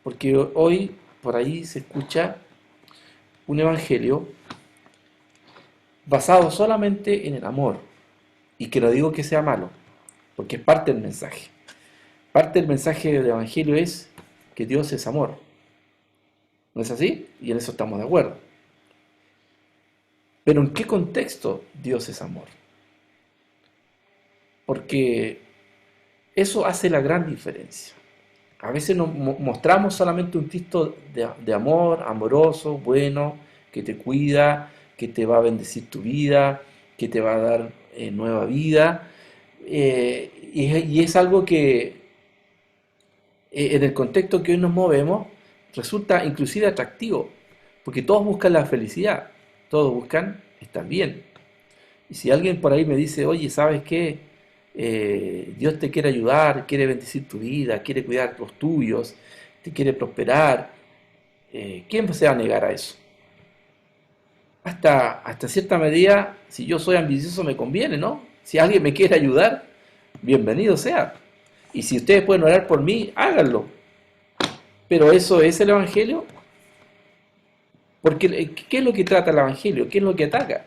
Porque hoy por ahí se escucha un evangelio basado solamente en el amor. Y que no digo que sea malo, porque es parte del mensaje. Parte del mensaje del evangelio es que Dios es amor. ¿No es así? Y en eso estamos de acuerdo. Pero ¿en qué contexto Dios es amor? porque eso hace la gran diferencia. A veces nos mostramos solamente un Cristo de amor, amoroso, bueno, que te cuida, que te va a bendecir tu vida, que te va a dar nueva vida. Y es algo que en el contexto que hoy nos movemos resulta inclusive atractivo, porque todos buscan la felicidad, todos buscan estar bien. Y si alguien por ahí me dice, oye, ¿sabes qué? Dios te quiere ayudar, quiere bendecir tu vida, quiere cuidar los tuyos, te quiere prosperar, ¿quién se va a negar a eso? Hasta cierta medida, si yo soy ambicioso, me conviene, ¿no? Si alguien me quiere ayudar, bienvenido sea. Y si ustedes pueden orar por mí, háganlo. Pero eso es el Evangelio. Porque ¿qué es lo que trata el Evangelio? ¿Qué es lo que ataca?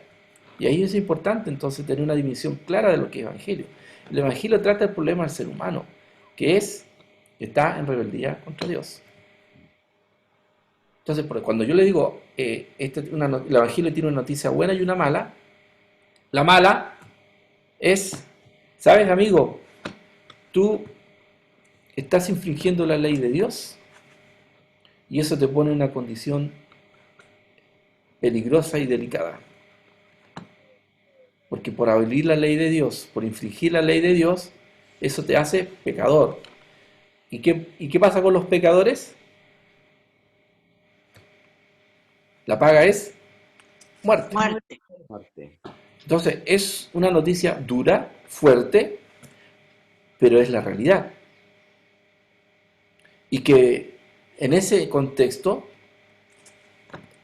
Y ahí es importante entonces tener una dimensión clara de lo que es Evangelio. El Evangelio trata el problema del ser humano, que está en rebeldía contra Dios. Entonces, cuando yo le digo, el Evangelio tiene una noticia buena y una mala, la mala es, ¿sabes, amigo? Tú estás infringiendo la ley de Dios y eso te pone en una condición peligrosa y delicada. Porque por abolir la ley de Dios, por infringir la ley de Dios, eso te hace pecador. ¿Y qué pasa con los pecadores? La paga es muerte. Muerte. Entonces, es una noticia dura, fuerte, pero es la realidad. Y que en ese contexto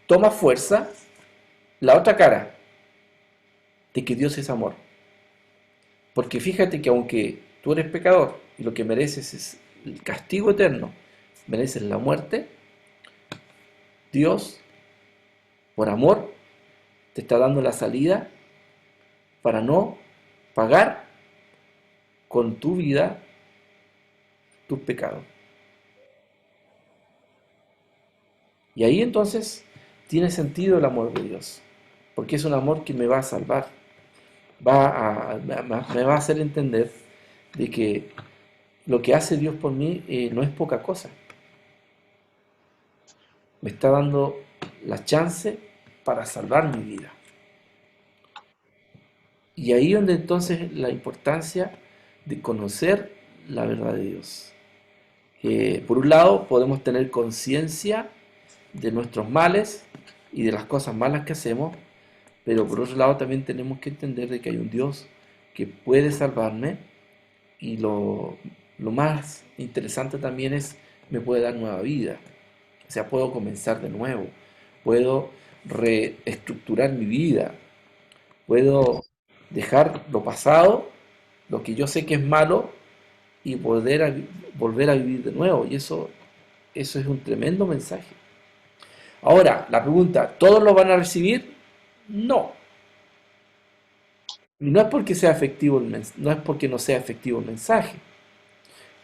toma fuerza la otra cara de que Dios es amor. Porque fíjate que aunque tú eres pecador y lo que mereces es el castigo eterno, mereces la muerte, Dios, por amor, te está dando la salida para no pagar con tu vida tus pecados. Y ahí entonces tiene sentido el amor de Dios, porque es un amor que me va a salvar, me va a hacer entender de que lo que hace Dios por mí no es poca cosa. Me está dando la chance para salvar mi vida. Y ahí donde entonces la importancia de conocer la verdad de Dios. Por un lado, podemos tener conciencia de nuestros males y de las cosas malas que hacemos, pero por otro lado también tenemos que entender de que hay un Dios que puede salvarme y lo más interesante también es me puede dar nueva vida. O sea, puedo comenzar de nuevo, puedo reestructurar mi vida, puedo dejar lo pasado, lo que yo sé que es malo, y volver a vivir de nuevo. Y eso es un tremendo mensaje. Ahora, la pregunta, ¿todos lo van a recibir? No. Y no es porque sea efectivo no es porque no sea efectivo el mensaje.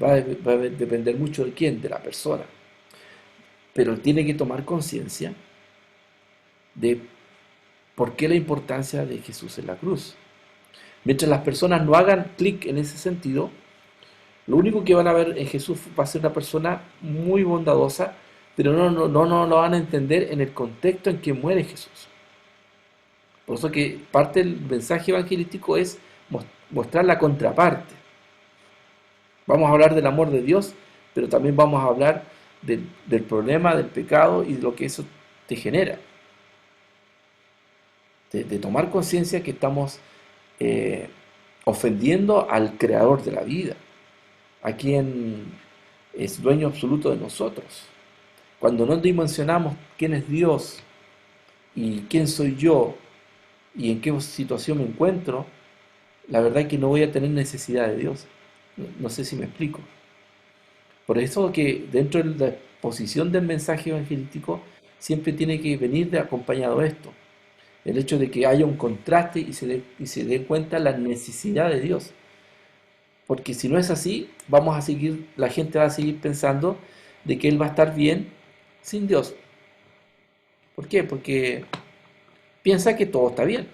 Va a depender mucho de quién, de la persona. Pero tiene que tomar conciencia de por qué la importancia de Jesús en la cruz. Mientras las personas no hagan clic en ese sentido, lo único que van a ver en Jesús va a ser una persona muy bondadosa, pero no lo van a entender en el contexto en que muere Jesús. Por eso que parte del mensaje evangelístico es mostrar la contraparte. Vamos a hablar del amor de Dios, pero también vamos a hablar del problema, del pecado y de lo que eso te genera. De tomar conciencia que estamos ofendiendo al creador de la vida, a quien es dueño absoluto de nosotros. Cuando no dimensionamos quién es Dios y quién soy yo y en qué situación me encuentro, la verdad es que no voy a tener necesidad de Dios. No sé si me explico. Por eso que dentro de la exposición del mensaje evangelístico siempre tiene que venir acompañado de esto. El hecho de que haya un contraste y se dé cuenta la necesidad de Dios. Porque si no es así, la gente va a seguir pensando de que Él va a estar bien sin Dios. ¿Por qué? Porque piensa que todo está bien.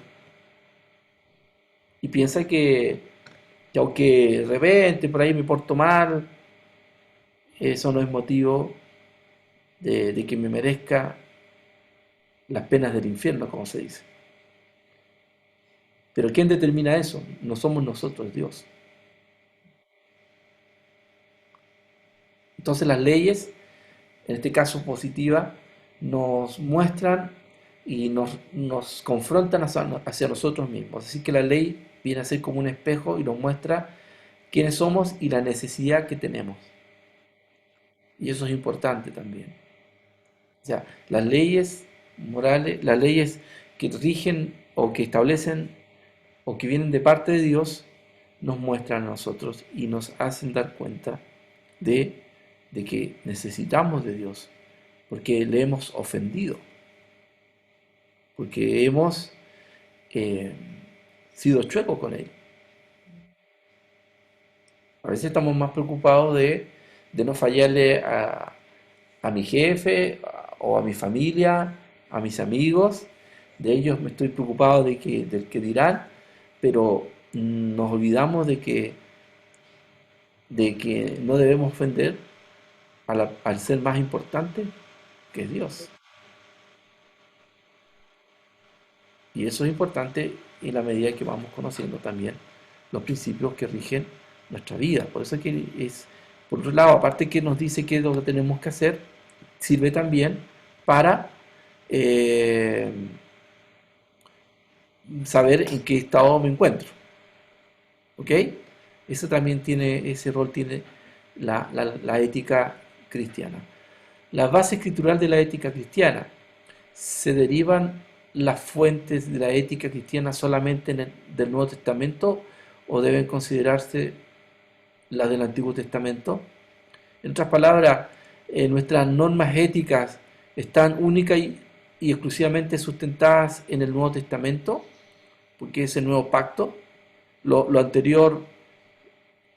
Y piensa que que aunque de repente por ahí me porto mal, eso no es motivo de que me merezca las penas del infierno, como se dice. Pero ¿quién determina eso? No somos nosotros, Dios. Entonces las leyes, en este caso positiva, nos muestran y nos confrontan hacia nosotros mismos. Así que la ley viene a ser como un espejo y nos muestra quiénes somos y la necesidad que tenemos. Y eso es importante también. O sea, las leyes morales, las leyes que rigen o que establecen o que vienen de parte de Dios, nos muestran a nosotros y nos hacen dar cuenta de que necesitamos de Dios, porque le hemos ofendido, porque hemos sido chuecos con Él. A veces estamos más preocupados de no fallarle a mi jefe o a mi familia, a mis amigos. De ellos me estoy preocupado del que dirán, pero nos olvidamos de que no debemos ofender al ser más importante, que es Dios. Y eso es importante en la medida que vamos conociendo también los principios que rigen nuestra vida. Por eso es que por otro lado, aparte que nos dice qué es lo que tenemos que hacer, sirve también para saber en qué estado me encuentro. ¿Ok? Ese rol tiene la ética cristiana. La base escritural de la ética cristiana: ¿se derivan las fuentes de la ética cristiana solamente del Nuevo Testamento o deben considerarse las del Antiguo Testamento? En otras palabras, nuestras normas éticas están única y exclusivamente sustentadas en el Nuevo Testamento, porque es el nuevo pacto. Lo anterior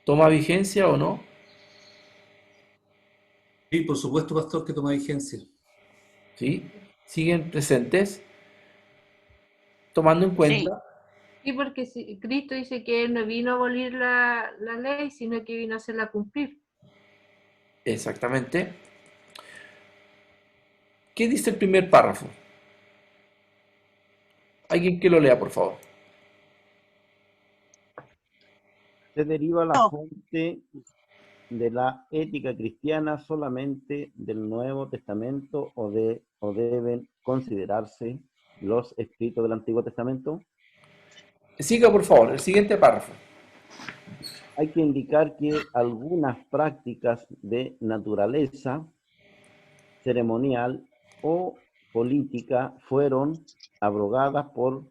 toma vigencia o no. Sí, por supuesto, pastor, que toma vigencia. ¿Sí? Siguen presentes, tomando en cuenta. Sí, porque Cristo dice que Él no vino a abolir la ley, sino que vino a hacerla cumplir. Exactamente. ¿Qué dice el primer párrafo? Alguien que lo lea, por favor. Se deriva la No. fuente de la ética cristiana solamente del Nuevo Testamento o deben considerarse los escritos del Antiguo Testamento. Siga, por favor, el siguiente párrafo. Hay que indicar que algunas prácticas de naturaleza ceremonial o política fueron abrogadas por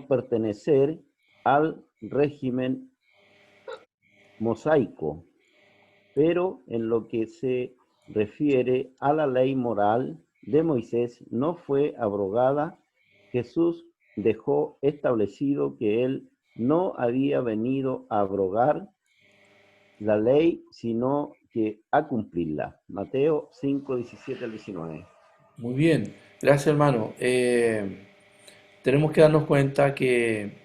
pertenecer al régimen mosaico, pero en lo que se refiere a la ley moral de Moisés no fue abrogada. Jesús dejó establecido que él no había venido a abrogar la ley, sino que a cumplirla. Mateo 5, 17 al 19. Muy bien, gracias, hermano. Tenemos que darnos cuenta que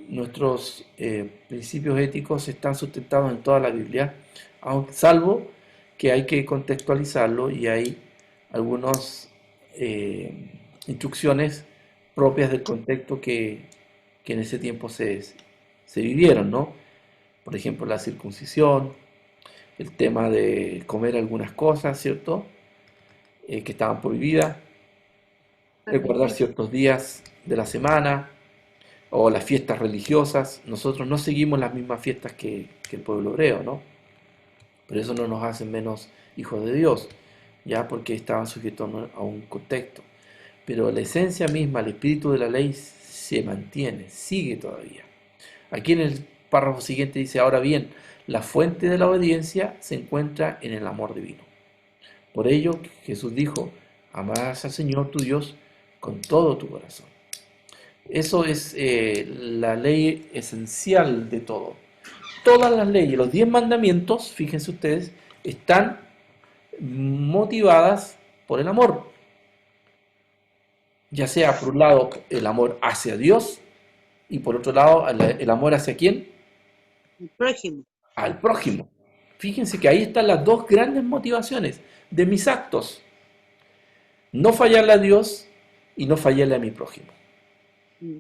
nuestros principios éticos están sustentados en toda la Biblia, salvo que hay que contextualizarlo y hay algunas instrucciones propias del contexto que en ese tiempo se vivieron, ¿no? Por ejemplo, la circuncisión, el tema de comer algunas cosas, ¿cierto? Que estaban prohibidas, recordar ciertos días de la semana, o las fiestas religiosas. Nosotros no seguimos las mismas fiestas que el pueblo hebreo, ¿no? Pero eso no nos hace menos hijos de Dios, ya, porque estaban sujetos a un contexto. Pero la esencia misma, el espíritu de la ley se mantiene, sigue todavía. Aquí en el párrafo siguiente dice: ahora bien, la fuente de la obediencia se encuentra en el amor divino. Por ello Jesús dijo: amarás al Señor tu Dios con todo tu corazón. Eso es la ley esencial de todo. Todas las leyes, los 10 mandamientos, fíjense ustedes, están motivadas por el amor. Ya sea por un lado el amor hacia Dios Y por otro lado, el amor hacia quién? El prójimo. Al prójimo. Fíjense que ahí están las dos grandes motivaciones de mis actos. No fallarle a Dios y no fallarle a mi prójimo. Mm.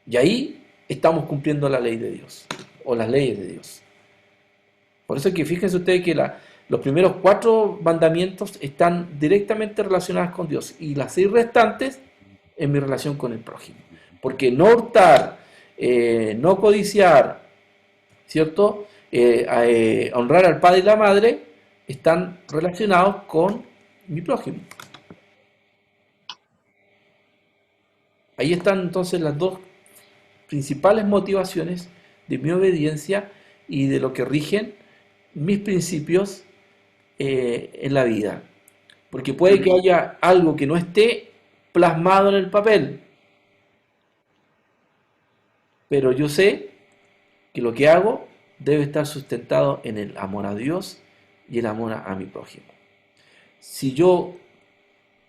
Y ahí estamos cumpliendo la ley de Dios, o las leyes de Dios. Por eso es que fíjense ustedes que los primeros 4 mandamientos están directamente relacionados con Dios y las 6 restantes en mi relación con el prójimo. Porque no hurtar, no codiciar, ¿cierto? Honrar al padre y la madre están relacionados con mi prójimo. Ahí están entonces las dos principales motivaciones de mi obediencia y de lo que rigen mis principios en la vida. Porque puede que haya algo que no esté plasmado en el papel, pero yo sé que lo que hago debe estar sustentado en el amor a Dios y el amor a mi prójimo. Si yo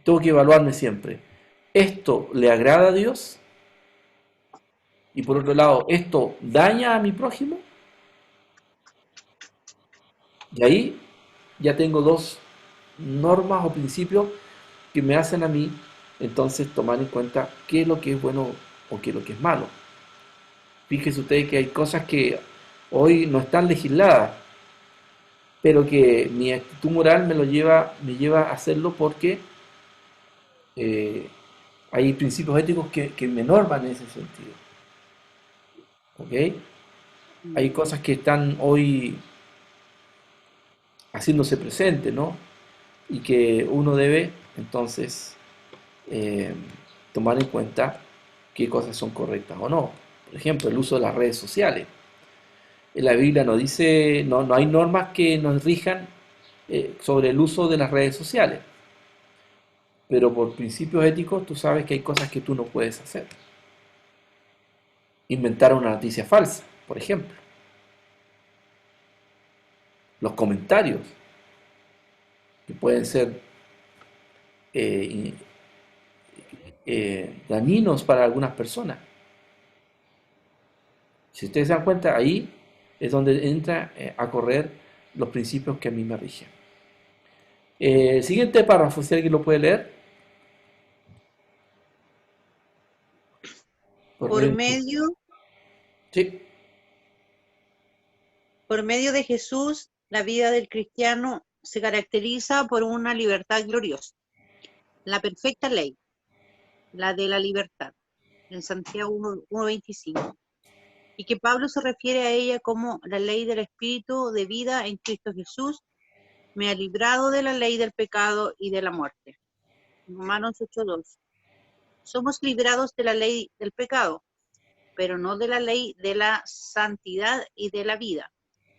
tengo que evaluarme siempre, ¿esto le agrada a Dios? Y por otro lado, ¿esto daña a mi prójimo? Y ahí ya tengo 2 normas o principios que me hacen a mí entonces tomar en cuenta qué es lo que es bueno o qué es lo que es malo. Fíjense ustedes que hay cosas que hoy no están legisladas, pero que mi actitud moral me lleva a hacerlo porque eh, hay principios éticos que me norman en ese sentido. ¿Ok? Hay cosas que están hoy haciéndose presentes, ¿no? Y que uno debe entonces eh, tomar en cuenta qué cosas son correctas o no. Por ejemplo, el uso de las redes sociales. En la Biblia no dice, no hay normas que nos rijan sobre el uso de las redes sociales, pero por principios éticos tú sabes que hay cosas que tú no puedes hacer. Inventar una noticia falsa, por ejemplo. Los comentarios, que pueden ser eh, dañinos para algunas personas. Si ustedes se dan cuenta, ahí es donde entra a correr los principios que a mí me rigen. El siguiente párrafo, si alguien lo puede leer. Por medio, Sí. por medio de Jesús, la vida del cristiano se caracteriza por una libertad gloriosa, la perfecta ley, la de la libertad, en Santiago 1:25, y que Pablo se refiere a ella como la ley del Espíritu de vida en Cristo Jesús, me ha librado de la ley del pecado y de la muerte. Romanos 8:2. Somos librados de la ley del pecado, pero no de la ley de la santidad y de la vida.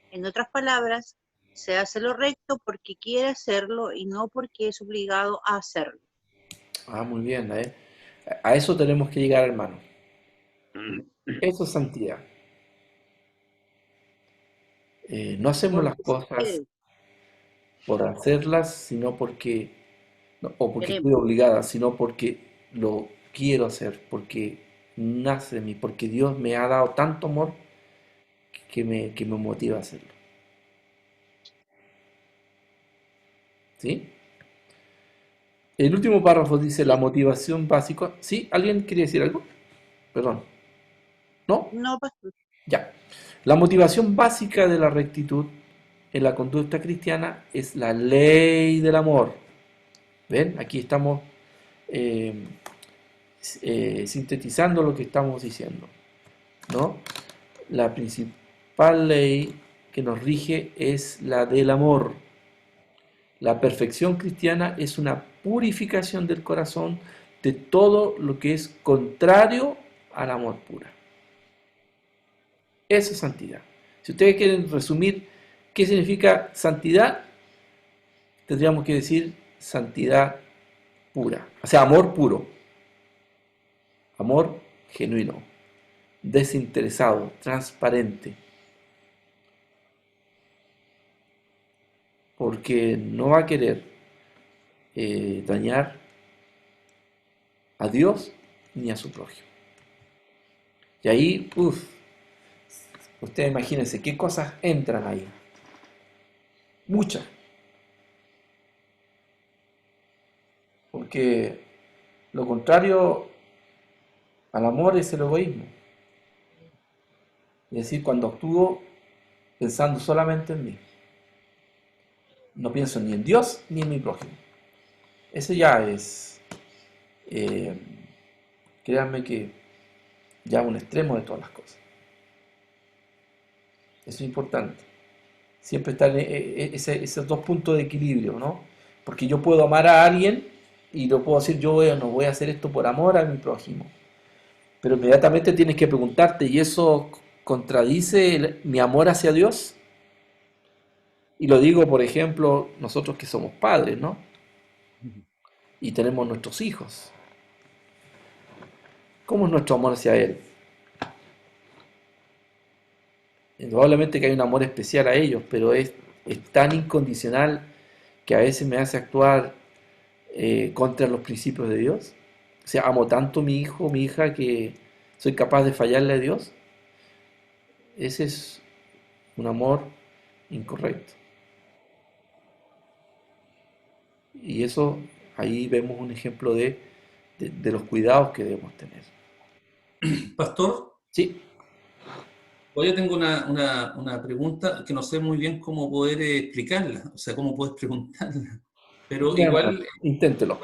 En otras palabras, se hace lo recto porque quiere hacerlo y no porque es obligado a hacerlo. Muy bien. A eso tenemos que llegar, hermano. Eso es santidad. No hacemos las Porque se cosas quiere, por hacerlas, sino porque, no, o porque queremos. estoy obligada, sino porque lo quiero hacer, porque nace de mí, porque Dios me ha dado tanto amor que me motiva a hacerlo. ¿Sí? El último párrafo dice la motivación básica. ¿Sí? ¿Alguien quiere decir algo? Perdón. ¿No? No, pastor. Ya. La motivación básica de la rectitud en la conducta cristiana es la ley del amor. ¿Ven? Aquí estamos eh, sintetizando lo que estamos diciendo, ¿no? La principal ley que nos rige es la del amor. La perfección cristiana es una purificación del corazón de todo lo que es contrario al amor puro. Eso es santidad. Si ustedes quieren resumir qué significa santidad, tendríamos que decir santidad pura. O sea, amor puro. Amor genuino, desinteresado, transparente. Porque no va a querer dañar a Dios ni a su prójimo. Y ahí, ustedes imagínense qué cosas entran ahí. Muchas. Porque lo contrario al amor es el egoísmo. Es decir, cuando actúo pensando solamente en mí. No pienso ni en Dios ni en mi prójimo. Eso ya es, eh, créanme que ya un extremo de todas las cosas. Eso es importante. Siempre están esos dos puntos de equilibrio, ¿no? Porque yo puedo amar a alguien y lo puedo decir, no voy a hacer esto por amor a mi prójimo. Pero inmediatamente tienes que preguntarte, ¿y eso contradice mi amor hacia Dios? Y lo digo, por ejemplo, nosotros que somos padres, ¿no? Y tenemos nuestros hijos. ¿Cómo es nuestro amor hacia Él? Indudablemente que hay un amor especial a ellos, pero es tan incondicional que a veces me hace actuar contra los principios de Dios. O sea, amo tanto a mi hijo, mi hija, que soy capaz de fallarle a Dios. Ese es un amor incorrecto. Y eso, ahí vemos un ejemplo de los cuidados que debemos tener. Pastor, Sí, hoy yo tengo una pregunta que no sé muy bien cómo poder explicarla, o sea, cómo puedes preguntarla, pero bueno, igual inténtelo.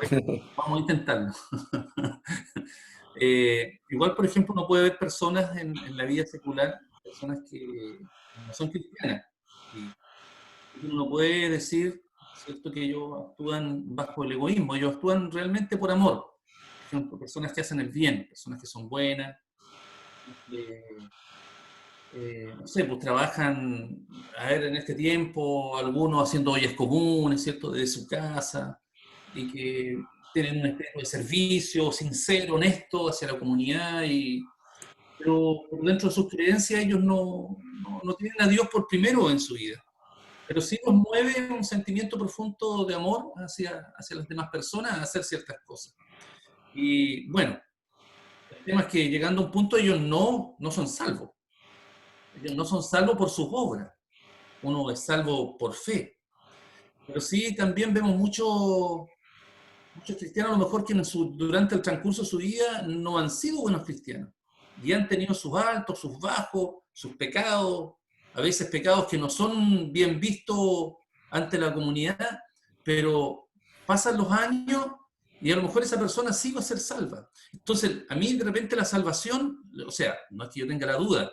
vamos a intentarlo. Igual, por ejemplo, uno puede ver personas en la vida secular, personas que no son cristianas, y uno puede decir, ¿cierto?, que ellos actúan bajo el egoísmo, ellos actúan realmente por amor. Por ejemplo, personas que hacen el bien, personas que son buenas, que, no sé, pues trabajan, a ver, en este tiempo, algunos haciendo ollas comunes, ¿cierto?, desde su casa, y que tienen un espíritu de servicio sincero, honesto hacia la comunidad, pero por dentro de sus creencias ellos no tienen a Dios por primero en su vida. Pero sí los mueve un sentimiento profundo de amor hacia las demás personas a hacer ciertas cosas. Y bueno, el tema es que llegando a un punto ellos no son salvos. Ellos no son salvos por sus obras. Uno es salvo por fe. Pero sí también vemos muchos cristianos a lo mejor que durante el transcurso de su vida no han sido buenos cristianos. Y han tenido sus altos, sus bajos, sus pecados, a veces pecados que no son bien vistos ante la comunidad, pero pasan los años y a lo mejor esa persona sí va a ser salva. Entonces, a mí de repente la salvación, o sea, no es que yo tenga la duda,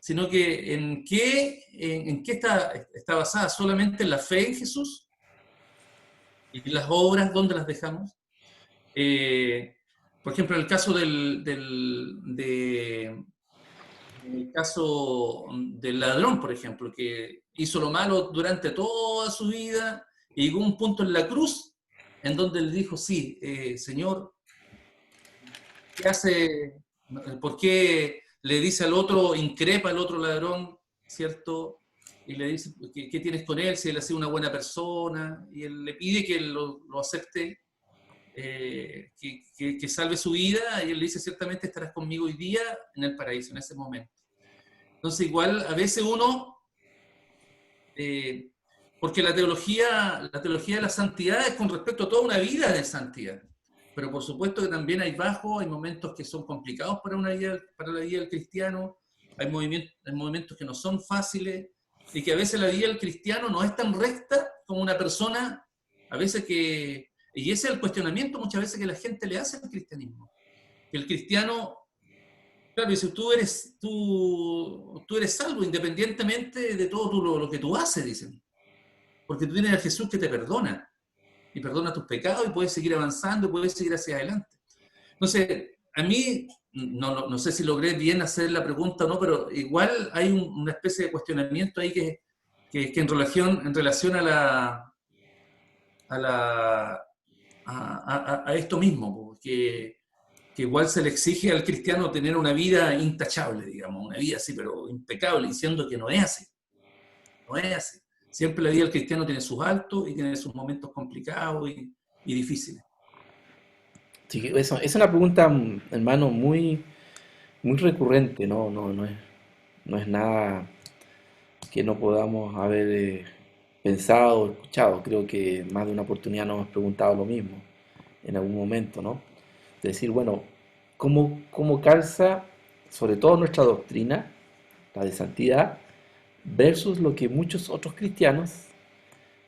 sino que en qué está basada, solamente en la fe en Jesús y las obras, ¿dónde las dejamos? Por ejemplo, en el caso el caso del ladrón, por ejemplo, que hizo lo malo durante toda su vida y llegó a un punto en la cruz en donde le dijo, sí, Señor, ¿qué hace? ¿Por qué le dice al otro, increpa al otro ladrón, ¿cierto? Y le dice, ¿qué tienes con él? Si él ha sido una buena persona, y él le pide que lo acepte, que salve su vida, y él le dice, ciertamente estarás conmigo hoy día en el paraíso, en ese momento. Entonces, igual, a veces uno, porque la teología de la santidad es con respecto a toda una vida de santidad, pero por supuesto que también hay bajos, hay momentos que son complicados para la vida del cristiano, hay momentos que no son fáciles, y que a veces la vida del cristiano no es tan recta como una persona, a veces que... Y ese es el cuestionamiento muchas veces que la gente le hace al cristianismo. Que el cristiano, claro, dice, tú eres salvo independientemente de todo lo que tú haces, dicen. Porque tú tienes a Jesús que te perdona. Y perdona tus pecados y puedes seguir avanzando y puedes seguir hacia adelante. Entonces, a mí, no sé si logré bien hacer la pregunta o no, pero igual hay una especie de cuestionamiento ahí que en relación a esto mismo, porque igual se le exige al cristiano tener una vida intachable, digamos, una vida así, pero impecable, diciendo que no es así. No es así. Siempre la vida del cristiano tiene sus altos y tiene sus momentos complicados y difíciles. Sí, eso es una pregunta, hermano, muy, muy recurrente, no es nada que no podamos haber pensado o escuchado. Creo que más de una oportunidad nos hemos preguntado lo mismo en algún momento, ¿no? De decir, bueno, ¿cómo calza sobre todo nuestra doctrina, la de santidad, versus lo que muchos otros cristianos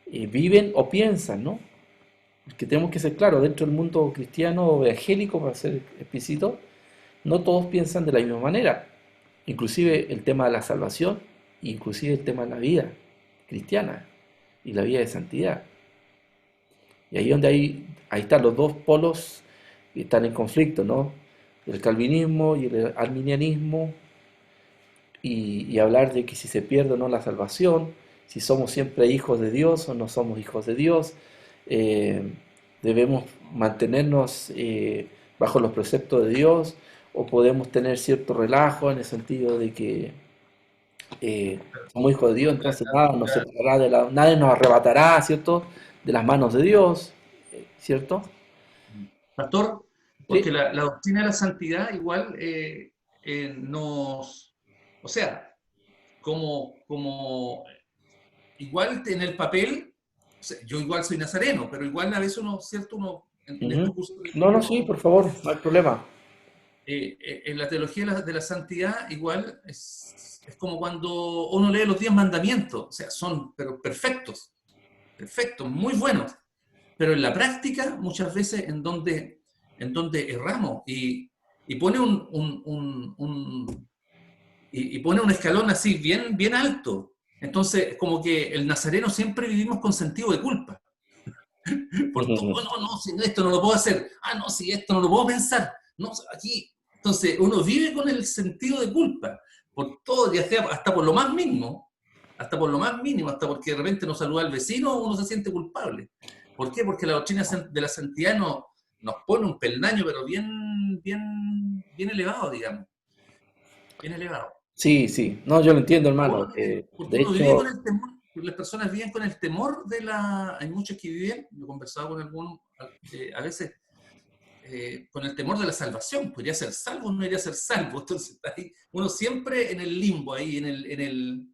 viven o piensan, ¿no? Porque tenemos que ser claros, dentro del mundo cristiano o evangélico, para ser explícito, no todos piensan de la misma manera. Inclusive el tema de la salvación, inclusive el tema de la vida cristiana y la vida de santidad. Y ahí donde ahí están los dos polos que están en conflicto, ¿no? El calvinismo y el arminianismo, y hablar de que si se pierde o no la salvación, si somos siempre hijos de Dios o no somos hijos de Dios, eh, debemos mantenernos bajo los preceptos de Dios, o podemos tener cierto relajo en el sentido de que somos hijos de Dios, entonces nada nos separará nadie nos arrebatará, ¿cierto?, de las manos de Dios, ¿cierto? Pastor, porque Sí. la doctrina de la santidad igual o sea, como igual en el papel, o sea, yo igual soy nazareno, pero igual a veces uno, ¿cierto? Uno, en Ujú. estos cursos de No, no, estudio, sí, por favor, no hay problema. en la teología de la santidad igual es como cuando uno lee los 10 mandamientos, o sea, son pero perfectos, perfectos, muy buenos, pero en la práctica muchas veces en donde erramos y pone y pone un escalón así bien, bien alto. Entonces, como que el nazareno siempre vivimos con sentido de culpa. Por todo, Ujú. no, si esto no lo puedo hacer. No, si esto no lo puedo pensar. No, aquí. Entonces, uno vive con el sentido de culpa. Por todo, ya sea hasta por lo más mínimo, hasta por lo más mínimo, hasta porque de repente no saluda al vecino, uno se siente culpable. ¿Por qué? Porque la doctrina de la santidad nos pone un peldaño, pero bien, bien, bien elevado, digamos. Bien elevado. Sí, sí, no, yo lo entiendo, hermano. Porque De uno vive con hecho, el temor, las personas viven con el temor hay muchos que viven, yo he conversado con algunos, a veces con el temor de la salvación, podría ser salvo o no iría a ser salvo, entonces ahí, uno siempre en el limbo, ahí en el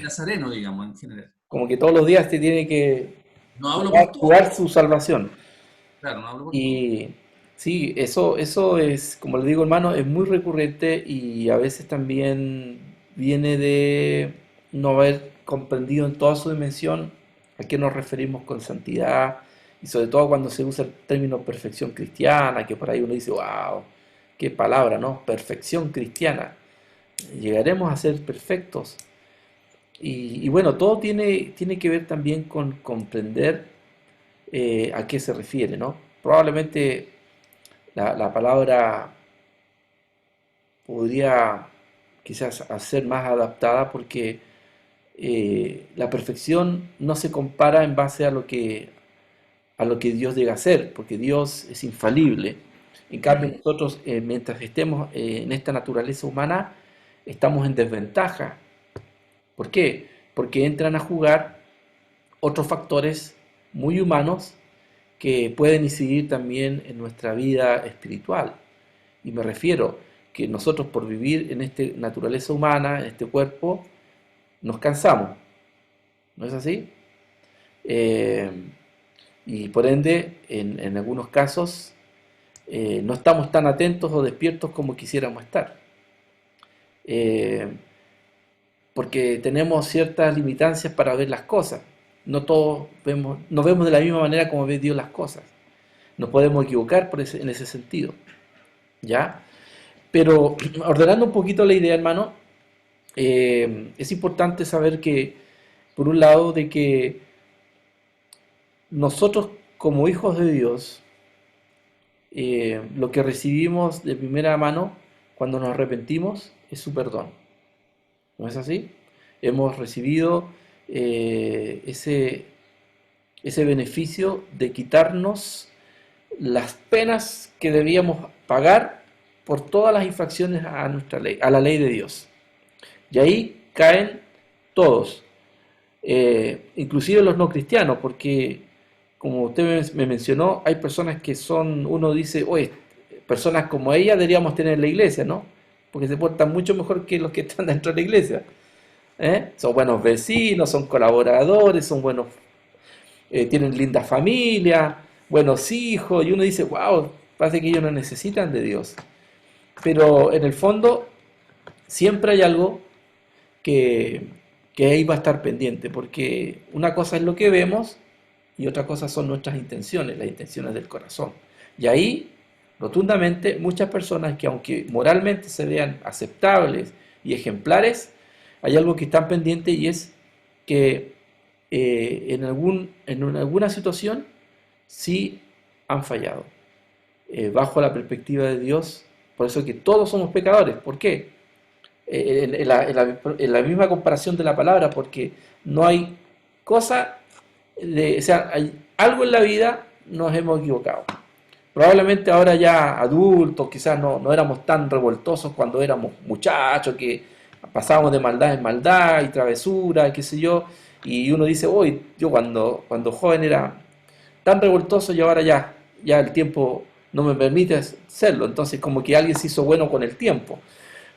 nazareno, digamos, en general. como que todos los días te tiene que No hablo por todos, jugar su salvación. claro, no hablo por todos. Y sí, eso es, como le digo, hermano, es muy recurrente, y a veces también viene de no haber comprendido en toda su dimensión a qué nos referimos con santidad, y sobre todo cuando se usa el término perfección cristiana, que por ahí uno dice, wow, qué palabra, ¿no? Perfección cristiana. Llegaremos a ser perfectos. Y bueno, todo tiene que ver también con comprender a qué se refiere, ¿no? Probablemente la palabra podría quizás ser más adaptada, porque la perfección no se compara en base a lo que Dios llega a ser, porque Dios es infalible. En cambio, nosotros, mientras estemos en esta naturaleza humana, estamos en desventaja. ¿Por qué? Porque entran a jugar otros factores muy humanos que pueden incidir también en nuestra vida espiritual. Y me refiero que nosotros, por vivir en esta naturaleza humana, en este cuerpo, nos cansamos. ¿No es así? Eh, y por ende, en algunos casos, no estamos tan atentos o despiertos como quisiéramos estar. Eh, Porque tenemos ciertas limitancias para ver las cosas. No todos no vemos de la misma manera como ve Dios las cosas. Nos podemos equivocar en ese sentido, ¿ya? Pero ordenando un poquito la idea, hermano, es importante saber que, por un lado, de que nosotros como hijos de Dios, lo que recibimos de primera mano cuando nos arrepentimos es su perdón. ¿No es así? Hemos recibido ese beneficio de quitarnos las penas que debíamos pagar por todas las infracciones a nuestra ley, a la ley de Dios. Y ahí caen todos, inclusive los no cristianos, porque como usted me mencionó, hay personas que son, uno dice, oye, personas como ella deberíamos tener en la iglesia, ¿no? Porque se portan mucho mejor que los que están dentro de la iglesia. Son buenos vecinos, son colaboradores, son buenos, tienen linda familia, buenos hijos, y uno dice, wow, parece que ellos no necesitan de Dios. Pero en el fondo siempre hay algo que ahí va a estar pendiente, porque una cosa es lo que vemos y otra cosa son nuestras intenciones, las intenciones del corazón. Y ahí, rotundamente, muchas personas que aunque moralmente se vean aceptables y ejemplares, hay algo que están pendientes y es que en alguna situación sí han fallado. Bajo la perspectiva de Dios, por eso que todos somos pecadores. ¿Por qué? En la misma comparación de la palabra, porque no hay cosa, o sea, hay algo en la vida nos hemos equivocado. Probablemente ahora ya adultos, quizás no éramos tan revoltosos cuando éramos muchachos, que pasábamos de maldad en maldad y travesura, qué sé yo, y uno dice, hoy yo cuando joven era tan revoltoso y ahora ya el tiempo no me permite serlo, entonces como que alguien se hizo bueno con el tiempo.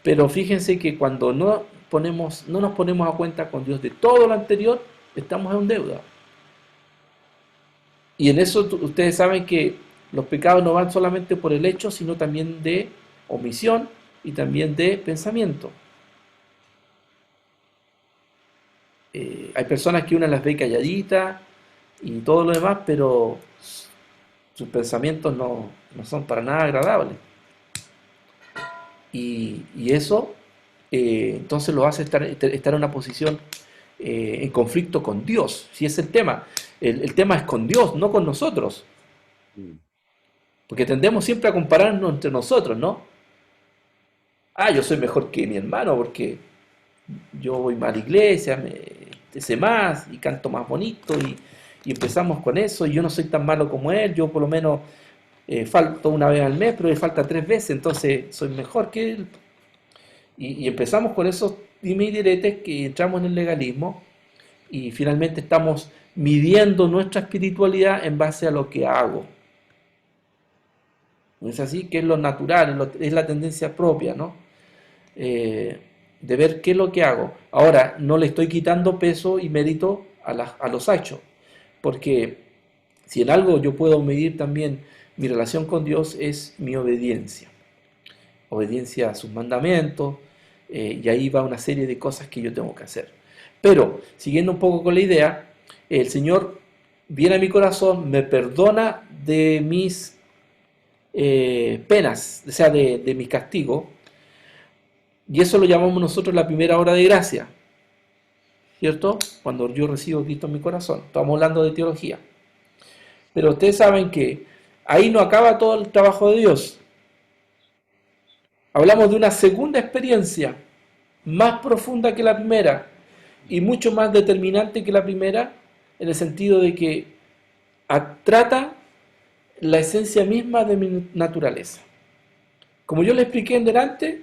Pero fíjense que cuando no nos ponemos a cuenta con Dios de todo lo anterior, estamos en deuda. Y en eso ustedes saben que los pecados no van solamente por el hecho, sino también de omisión y también de pensamiento. Hay personas que uno las ve calladitas y todo lo demás, pero sus pensamientos no son para nada agradables. Y eso entonces lo hace estar en una posición en conflicto con Dios, si es el tema. El tema es con Dios, no con nosotros. Porque tendemos siempre a compararnos entre nosotros, ¿no? Yo soy mejor que mi hermano porque yo voy más a la iglesia, sé más y canto más bonito y empezamos con eso, y yo no soy tan malo como él, yo por lo menos falto una vez al mes, pero él falta 3 veces, entonces soy mejor que él. Y empezamos con esos dime y diretes que entramos en el legalismo y finalmente estamos midiendo nuestra espiritualidad en base a lo que hago. ¿No es así? Que es lo natural, es la tendencia propia, ¿no? De ver qué es lo que hago. Ahora, no le estoy quitando peso y mérito a los hechos, porque si en algo yo puedo medir también mi relación con Dios es mi obediencia. Obediencia a sus mandamientos, y ahí va una serie de cosas que yo tengo que hacer. Pero, siguiendo un poco con la idea, el Señor viene a mi corazón, me perdona de mis penas, o sea, de mis castigos, y eso lo llamamos nosotros la primera obra de gracia, ¿cierto? Cuando yo recibo a Cristo en mi corazón. Estamos hablando de teología. Pero ustedes saben que ahí no acaba todo el trabajo de Dios. Hablamos de una segunda experiencia, más profunda que la primera y mucho más determinante que la primera, en el sentido de que trata la esencia misma de mi naturaleza. Como yo le expliqué en delante,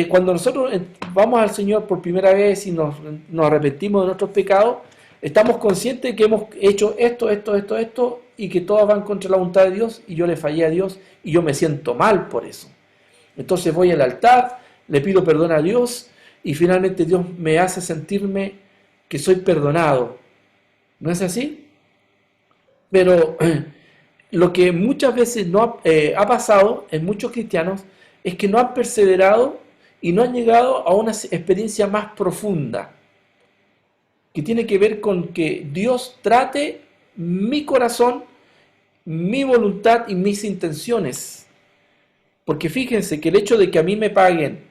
cuando nosotros vamos al Señor por primera vez y nos arrepentimos de nuestros pecados, estamos conscientes de que hemos hecho esto, y que todas van contra la voluntad de Dios, y yo le fallé a Dios, y yo me siento mal por eso. Entonces voy al altar, le pido perdón a Dios, y finalmente Dios me hace sentirme que soy perdonado. ¿No es así? Pero lo que muchas veces no ha pasado en muchos cristianos es que no han perseverado y no han llegado a una experiencia más profunda, que tiene que ver con que Dios trate mi corazón, mi voluntad y mis intenciones. Porque fíjense que el hecho de que a mí me paguen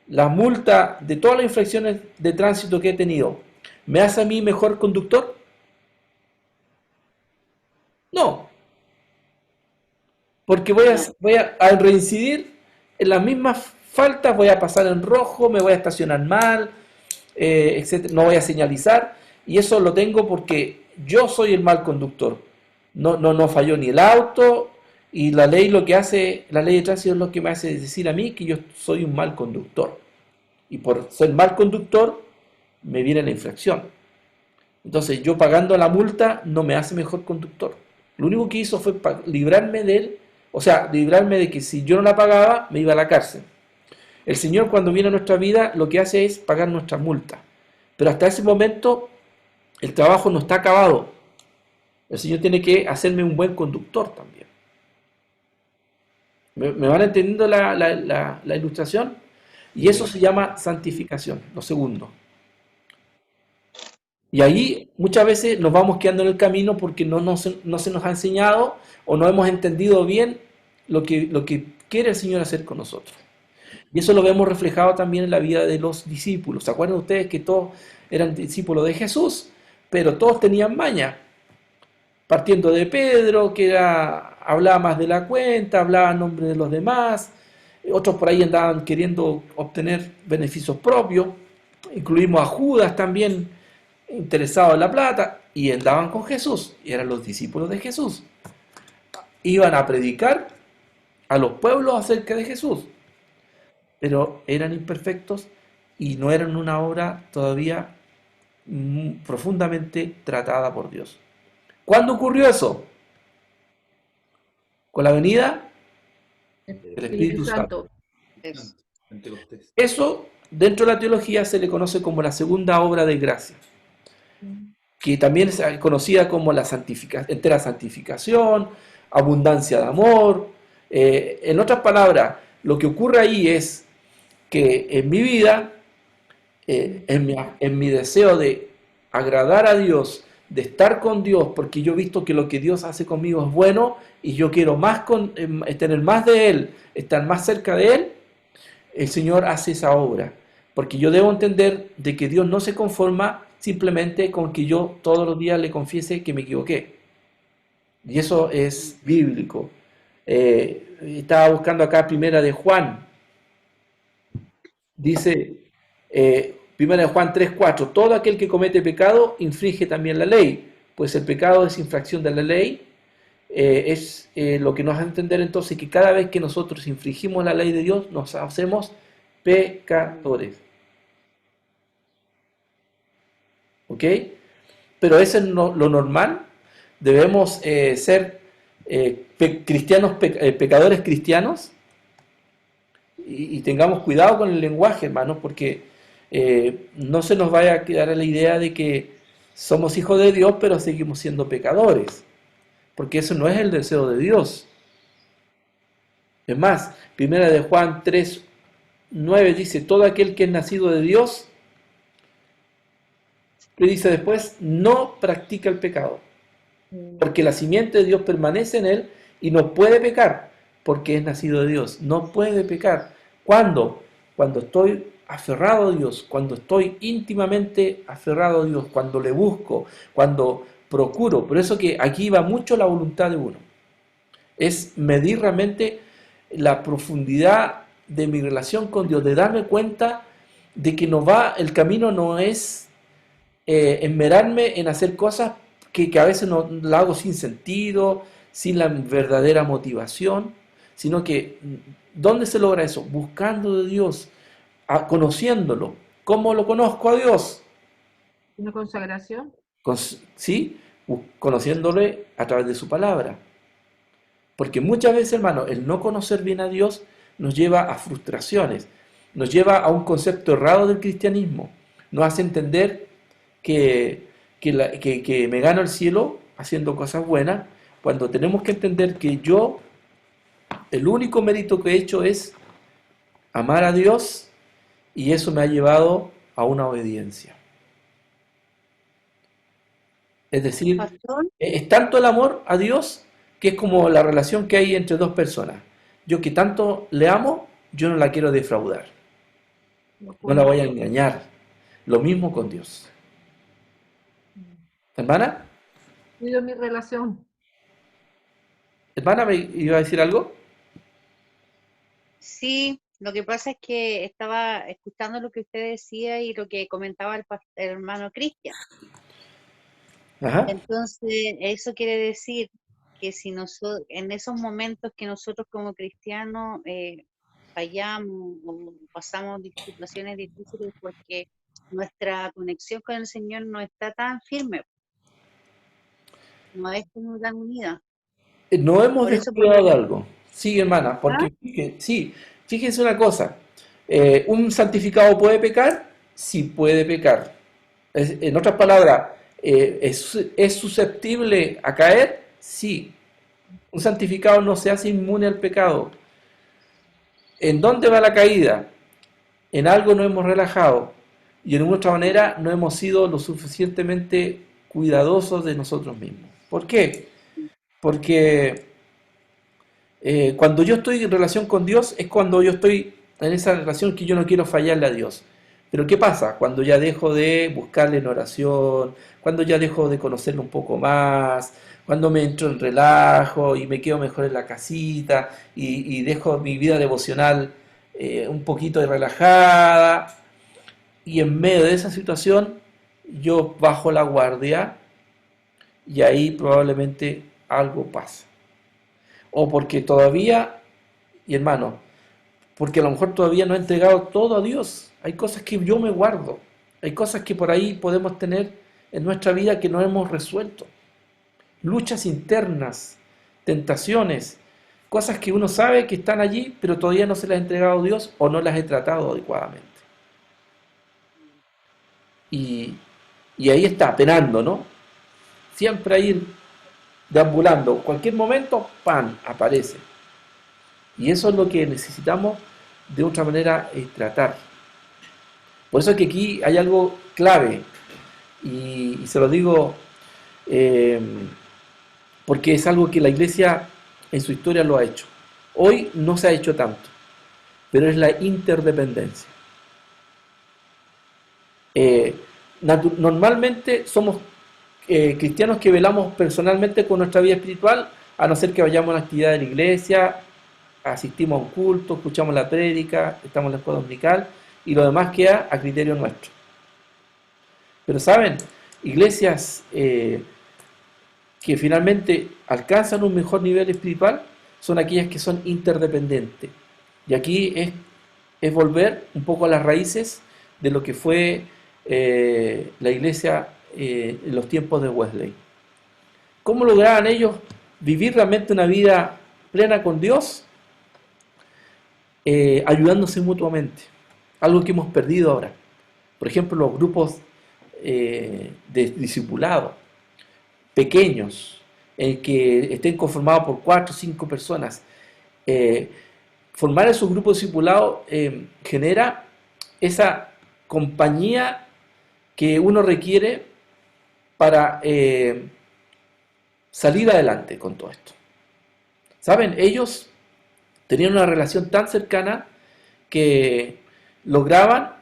la multa de todas las infracciones de tránsito que he tenido, ¿me hace a mí mejor conductor? No. Porque voy a reincidir en las mismas faltas, voy a pasar en rojo, me voy a estacionar mal, etc. No voy a señalizar, y eso lo tengo porque yo soy el mal conductor. No falló ni el auto, y la ley lo que hace, la ley de tránsito es lo que me hace decir a mí que yo soy un mal conductor. Y por ser mal conductor, me viene la infracción. Entonces, yo pagando la multa no me hace mejor conductor. Lo único que hizo fue librarme de O sea, de librarme de que si yo no la pagaba, me iba a la cárcel. El Señor cuando viene a nuestra vida lo que hace es pagar nuestra multa. Pero hasta ese momento el trabajo no está acabado. El Señor tiene que hacerme un buen conductor también. ¿Me van entendiendo la ilustración? Y eso se llama santificación, lo segundo. Y ahí muchas veces nos vamos quedando en el camino porque no se nos ha enseñado o no hemos entendido bien lo que quiere el Señor hacer con nosotros. Y eso lo vemos reflejado también en la vida de los discípulos. ¿Se acuerdan ustedes que todos eran discípulos de Jesús? Pero todos tenían maña. Partiendo de Pedro, que hablaba más de la cuenta, hablaba en nombre de los demás. Otros por ahí andaban queriendo obtener beneficios propios. Incluimos a Judas también, interesado en la plata, y andaban con Jesús, y eran los discípulos de Jesús. Iban a predicar a los pueblos acerca de Jesús, pero eran imperfectos y no eran una obra todavía profundamente tratada por Dios. ¿Cuándo ocurrió eso? Con la venida del Espíritu Santo. Eso. Pentecostés. Eso, dentro de la teología, se le conoce como la segunda obra de gracia, que también es conocida como la entera santificación, abundancia de amor. En otras palabras, lo que ocurre ahí es que en mi vida, en mi deseo de agradar a Dios, de estar con Dios, porque yo he visto que lo que Dios hace conmigo es bueno y yo quiero más tener más de Él, estar más cerca de Él, el Señor hace esa obra. Porque yo debo entender de que Dios no se conforma simplemente con que yo todos los días le confiese que me equivoqué. Y eso es bíblico. Estaba buscando acá Primera de Juan. Dice, Primera de Juan 3:4, todo aquel que comete pecado infringe también la ley, pues el pecado es infracción de la ley. Es lo que nos hace entender entonces que cada vez que nosotros infringimos la ley de Dios, nos hacemos pecadores. ¿Ok? Pero eso es lo normal. Debemos ser pecadores cristianos, y tengamos cuidado con el lenguaje, hermanos, porque no se nos vaya a quedar la idea de que somos hijos de Dios, pero seguimos siendo pecadores, porque eso no es el deseo de Dios. Es más, Primera de Juan 3:9 dice, todo aquel que es nacido de Dios, le dice después, no practica el pecado, porque la simiente de Dios permanece en él y no puede pecar, porque es nacido de Dios. No puede pecar. ¿Cuándo? Cuando estoy aferrado a Dios, cuando estoy íntimamente aferrado a Dios, cuando le busco, cuando procuro. Por eso que aquí va mucho la voluntad de uno. Es medir realmente la profundidad de mi relación con Dios, de darme cuenta de que el camino no es enmerarme en hacer cosas que a veces no la hago sin sentido, sin la verdadera motivación, sino que ¿dónde se logra eso? Buscando de Dios, conociéndolo. ¿Cómo lo conozco a Dios? ¿Una consagración? ¿Sí? Conociéndole a través de su palabra. Porque muchas veces, hermano, el no conocer bien a Dios nos lleva a frustraciones, nos lleva a un concepto errado del cristianismo, nos hace entender que me gano el cielo haciendo cosas buenas, cuando tenemos que entender que el único mérito que he hecho es amar a Dios, y eso me ha llevado a una obediencia. Es decir, Pastor, es tanto el amor a Dios que es como la relación que hay entre dos personas. Yo que tanto le amo, yo no la quiero defraudar, no la voy a engañar. Lo mismo con Dios. ¿Hermana? Cuido mi relación. ¿Hermana me iba a decir algo? sí, lo que pasa es que estaba escuchando lo que usted decía y lo que comentaba el hermano Cristian. Ajá. Entonces, eso quiere decir que si en esos momentos que nosotros como cristianos fallamos o pasamos situaciones difíciles porque nuestra conexión con el Señor no está tan firme, no es como tan unida. No hemos Por eso, descuidado de algo. Sí, hermana, ¿Ah? porque sí, fíjense una cosa, ¿un santificado puede pecar? Sí puede pecar. En otras palabras, ¿es susceptible a caer? Sí. Un santificado no se hace inmune al pecado. ¿En dónde va la caída? En algo nos hemos relajado y en otra manera no hemos sido lo suficientemente cuidadosos de nosotros mismos. ¿Por qué? Porque cuando yo estoy en relación con Dios es cuando yo estoy en esa relación que yo no quiero fallarle a Dios. Pero ¿qué pasa? Cuando ya dejo de buscarle en oración, cuando ya dejo de conocerlo un poco más, cuando me entro en relajo y me quedo mejor en la casita y dejo mi vida devocional un poquito relajada y en medio de esa situación yo bajo la guardia y ahí probablemente algo pasa. O porque todavía, y hermano, porque a lo mejor todavía no he entregado todo a Dios. Hay cosas que yo me guardo. Hay cosas que por ahí podemos tener en nuestra vida que no hemos resuelto. Luchas internas, tentaciones, cosas que uno sabe que están allí, pero todavía no se las he entregado a Dios o no las he tratado adecuadamente. Y, y ahí está, penando, ¿no? Siempre ahí deambulando. Cualquier momento, ¡pam!, aparece. Y eso es lo que necesitamos de otra manera tratar. Por eso es que aquí hay algo clave, y se lo digo eh, porque es algo que la iglesia en su historia lo ha hecho. Hoy no se ha hecho tanto, pero es la interdependencia. Eh, Normalmente somos cristianos que velamos personalmente con nuestra vida espiritual, a no ser que vayamos a una actividad de la iglesia, asistimos a un culto, escuchamos la prédica, estamos en la escuela dominical, y lo demás queda a criterio nuestro. Pero saben, iglesias que finalmente alcanzan un mejor nivel espiritual son aquellas que son interdependientes. Y aquí es volver un poco a las raíces de lo que fue la iglesia en los tiempos de Wesley. ¿Cómo lograban ellos vivir realmente una vida plena con Dios? Ayudándose mutuamente. Algo que hemos perdido ahora. Por ejemplo, los grupos de discipulado pequeños, que estén conformados por 4 o 5 personas. Formar esos grupos discipulados genera esa compañía que uno requiere para salir adelante con todo esto. ¿Saben? Ellos tenían una relación tan cercana que lograban,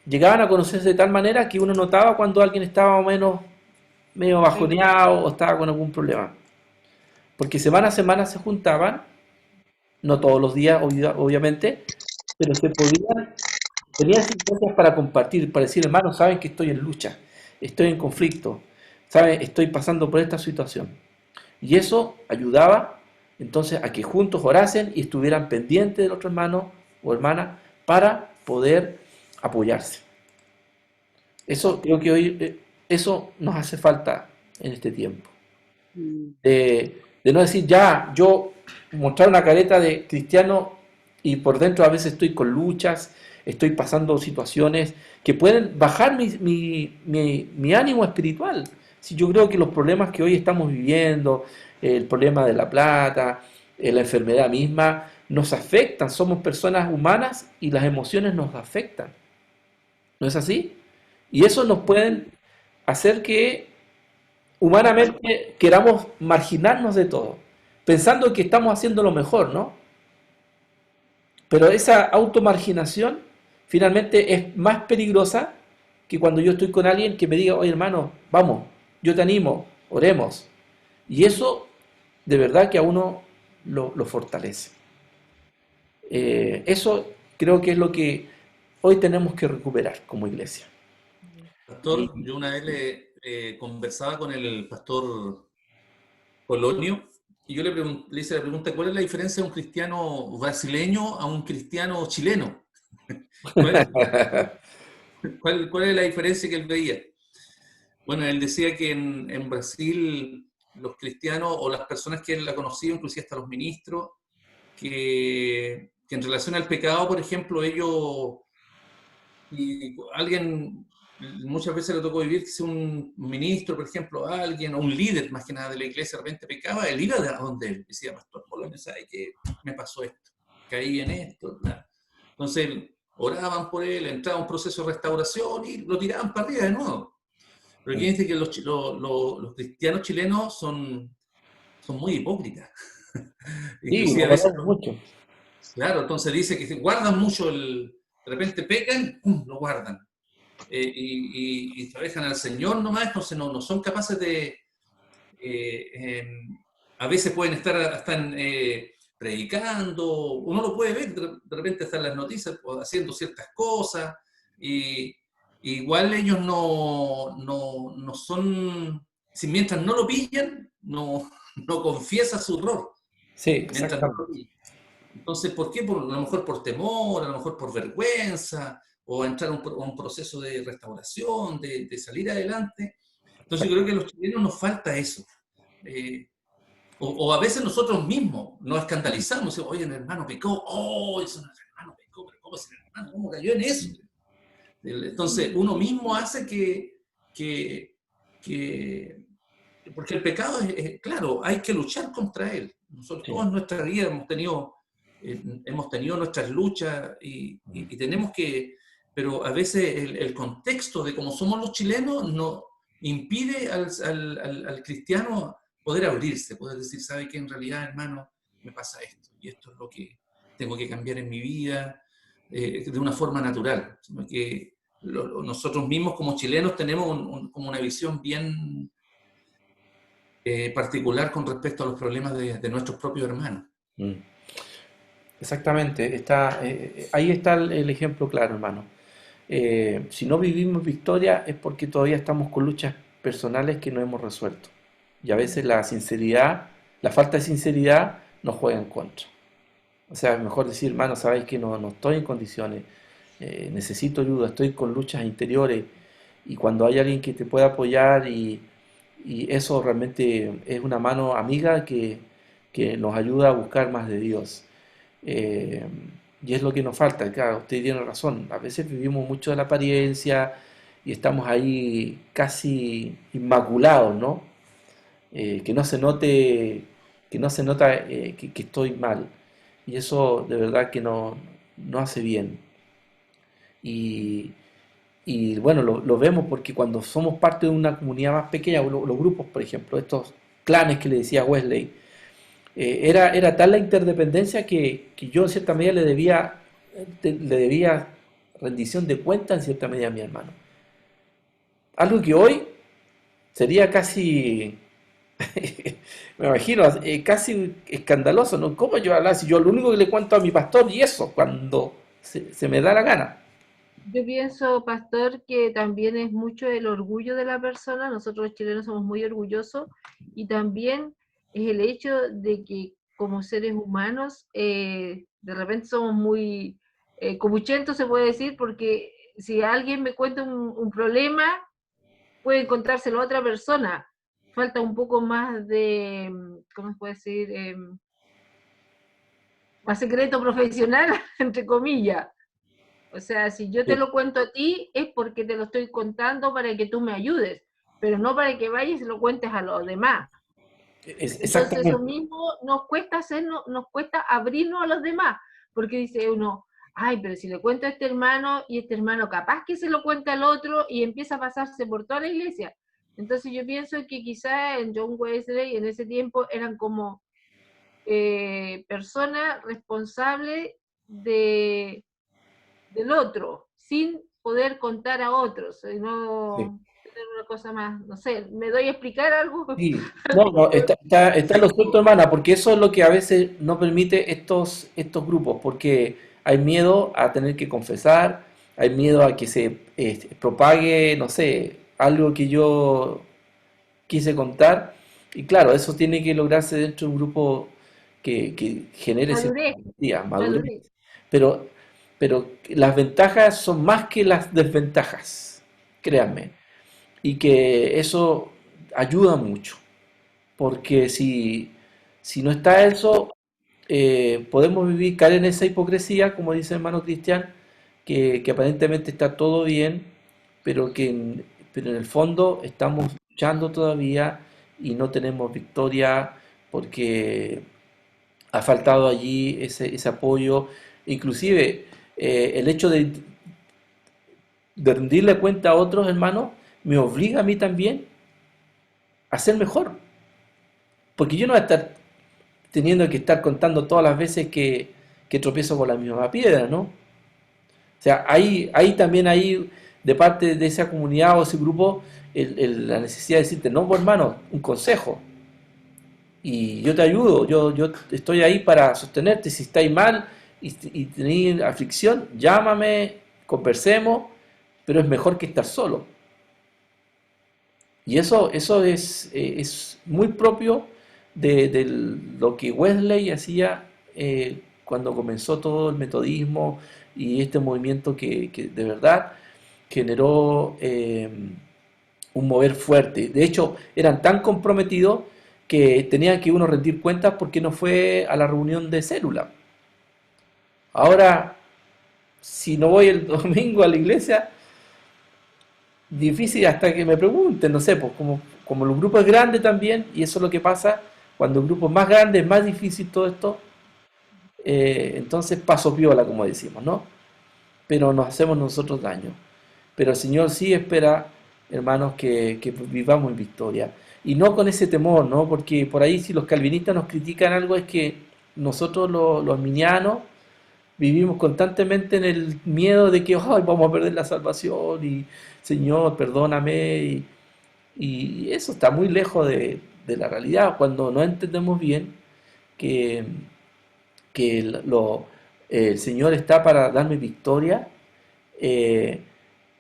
llegaban a conocerse de tal manera que uno notaba cuando alguien estaba más o menos medio bajoneado o estaba con algún problema. Porque semana a semana se juntaban, no todos los días, obviamente, pero se podían, tenían circunstancias para compartir, para decir, hermano, saben que estoy en lucha, estoy en conflicto, saben, estoy pasando por esta situación. Y eso ayudaba entonces a que juntos orasen y estuvieran pendientes del otro hermano o hermana para poder apoyarse. Eso creo que hoy, eso nos hace falta en este tiempo. De no decir, ya, yo mostrar una careta de cristiano y por dentro a veces estoy con luchas, estoy pasando situaciones que pueden bajar mi ánimo espiritual. Si yo creo que los problemas que hoy estamos viviendo, el problema de la plata, la enfermedad misma, nos afectan, somos personas humanas y las emociones nos afectan. ¿No es así? Y eso nos pueden hacer que humanamente queramos marginarnos de todo, pensando que estamos haciendo lo mejor, ¿no? Pero esa automarginación finalmente es más peligrosa que cuando yo estoy con alguien que me diga, oye hermano, vamos, yo te animo, oremos. Y eso de verdad que a uno lo fortalece. Eso creo que es lo que hoy tenemos que recuperar como iglesia. Pastor, yo una vez le conversaba con el pastor Polonio y yo le hice la pregunta, ¿cuál es la diferencia de un cristiano brasileño a un cristiano chileno? ¿Cuál es la diferencia que él veía? Bueno, él decía que en Brasil los cristianos o las personas que él ha conocido, inclusive hasta los ministros, que en relación al pecado, por ejemplo, ellos, y alguien muchas veces le tocó vivir que si un ministro, por ejemplo, alguien, o un líder más que nada de la iglesia de repente pecaba, él iba a donde él decía, pastor Polonia, ¿sabe qué? Me pasó esto, caí en esto, nada. Entonces oraban por él, entraba un proceso de restauración y lo tiraban para arriba de nuevo. Pero aquí dice que los cristianos chilenos son muy hipócritas. Sí, Inclusive lo a veces, valoro mucho. claro, entonces dice que guardan mucho de repente pecan, ¡pum!, lo guardan. Y trabajan al Señor nomás, entonces no son capaces de, a veces pueden están predicando, uno lo puede ver, de repente están en las noticias haciendo ciertas cosas, y igual ellos no son, si mientras no lo pillan, no confiesa su error, Sí, mientras no exactamente. lo pillan. Entonces, ¿por qué? A lo mejor por temor, a lo mejor por vergüenza, o entrar a un proceso de restauración, de salir adelante. Entonces, yo creo que a los chilenos nos falta eso. O a veces nosotros mismos nos escandalizamos, y, oye, el hermano pecó, oh, eso no es el hermano pecó, pero ¿cómo es el hermano? ¿Cómo cayó en eso? Entonces, uno mismo hace que porque el pecado claro, hay que luchar contra él. Nosotros Sí. toda nuestra vida hemos tenido nuestras luchas y tenemos que, pero a veces el contexto de cómo somos los chilenos no impide al cristiano poder abrirse, poder decir, ¿sabe qué? En realidad, hermano, me pasa esto, y esto es lo que tengo que cambiar en mi vida, de una forma natural, sino que nosotros mismos como chilenos tenemos como una visión bien particular con respecto a los problemas de nuestros propios hermanos. Mm. Exactamente, ahí está el ejemplo claro, hermano. Si no vivimos victoria es porque todavía estamos con luchas personales que no hemos resuelto. Y a veces la sinceridad, la falta de sinceridad nos juega en contra. O sea, es mejor decir, hermano, sabéis que no estoy en condiciones, necesito ayuda, estoy con luchas interiores. Y cuando hay alguien que te pueda apoyar y eso realmente es una mano amiga que nos ayuda a buscar más de Dios. Eh, y es lo que nos falta, claro, usted tiene razón. A veces vivimos mucho de la apariencia y estamos ahí casi inmaculados, ¿no? Que no se note, que no se nota que estoy mal. Y eso de verdad que no hace bien. Y, y bueno, lo vemos porque cuando somos parte de una comunidad más pequeña, los grupos, por ejemplo, estos clanes que le decía Wesley, era tal la interdependencia que yo en cierta medida le debía rendición de cuenta en cierta medida a mi hermano. Algo que hoy sería casi, me imagino, casi escandaloso, ¿no? ¿Cómo yo hablar si yo lo único que le cuento a mi pastor y eso, cuando se me da la gana? Yo pienso, pastor, que también es mucho el orgullo de la persona. Nosotros los chilenos somos muy orgullosos y también es el hecho de que como seres humanos de repente somos muy copuchentos, se puede decir, porque si alguien me cuenta un problema, puede encontrárselo a otra persona. Falta un poco más de, ¿cómo se puede decir? Más secreto profesional, entre comillas. O sea, si yo te lo cuento a ti, es porque te lo estoy contando para que tú me ayudes, pero no para que vayas y lo cuentes a los demás. Entonces eso mismo nos cuesta hacernos, nos cuesta abrirnos a los demás, porque dice uno, ay, pero si le cuento a este hermano y este hermano capaz que se lo cuenta al otro y empieza a pasarse por toda la iglesia. Entonces yo pienso que quizá en John Wesley en ese tiempo eran como personas responsables del otro, sin poder contar a otros, no tener una cosa más, no sé, ¿me doy a explicar algo? Sí, no, está lo cierto, hermana, porque eso es lo que a veces no permite estos grupos, porque hay miedo a tener que confesar, hay miedo a que se propague, no sé, algo que yo quise contar, y claro, eso tiene que lograrse dentro de un grupo que genere cierta Madurez, madurez, madurez. pero, pero las ventajas son más que las desventajas, créanme, y que eso ayuda mucho. porque si no está eso, podemos caer en esa hipocresía, como dice el hermano Cristian, que aparentemente está todo bien, pero en el fondo estamos luchando todavía y no tenemos victoria porque ha faltado allí ese apoyo. Inclusive el hecho de rendirle cuenta a otros hermanos me obliga a mí también a ser mejor, porque yo no voy a estar teniendo que estar contando todas las veces que tropiezo con la misma piedra, ¿no? O sea, ahí también hay de parte de esa comunidad o ese grupo la necesidad de decirte, no, pues, hermano, un consejo. Y yo te ayudo, yo estoy ahí para sostenerte. Si estáis mal y tenéis aflicción, llámame, conversemos, pero es mejor que estar solo. Y eso es muy propio de lo que Wesley hacía cuando comenzó todo el metodismo y este movimiento que de verdad generó un mover fuerte. De hecho, eran tan comprometidos que tenían que uno rendir cuentas porque no fue a la reunión de célula. Ahora, si no voy el domingo a la iglesia, difícil hasta que me pregunten, no sé, pues como el grupo es grande también, y eso es lo que pasa, cuando el grupo es más grande es más difícil todo esto, entonces paso piola, como decimos, ¿no? Pero nos hacemos nosotros daño. Pero el Señor sí espera, hermanos, que vivamos en victoria. Y no con ese temor, ¿no? Porque por ahí si los calvinistas nos critican algo es que nosotros los arminianos vivimos constantemente en el miedo de que "Ay, vamos a perder la salvación y Señor, perdóname". Y eso está muy lejos de la realidad cuando no entendemos bien que, que el Señor está para darme victoria eh,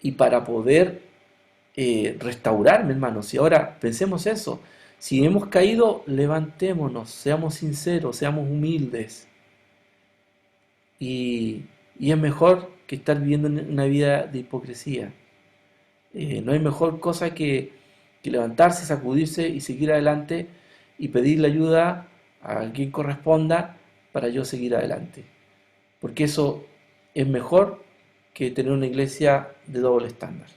y para poder restaurarme, hermanos. Y ahora pensemos eso. Si hemos caído, levantémonos, seamos sinceros, seamos humildes. Y es mejor que estar viviendo una vida de hipocresía. No hay mejor cosa que levantarse, sacudirse y seguir adelante y pedirle ayuda a quien corresponda para yo seguir adelante. Porque eso es mejor que tener una iglesia de doble estándar.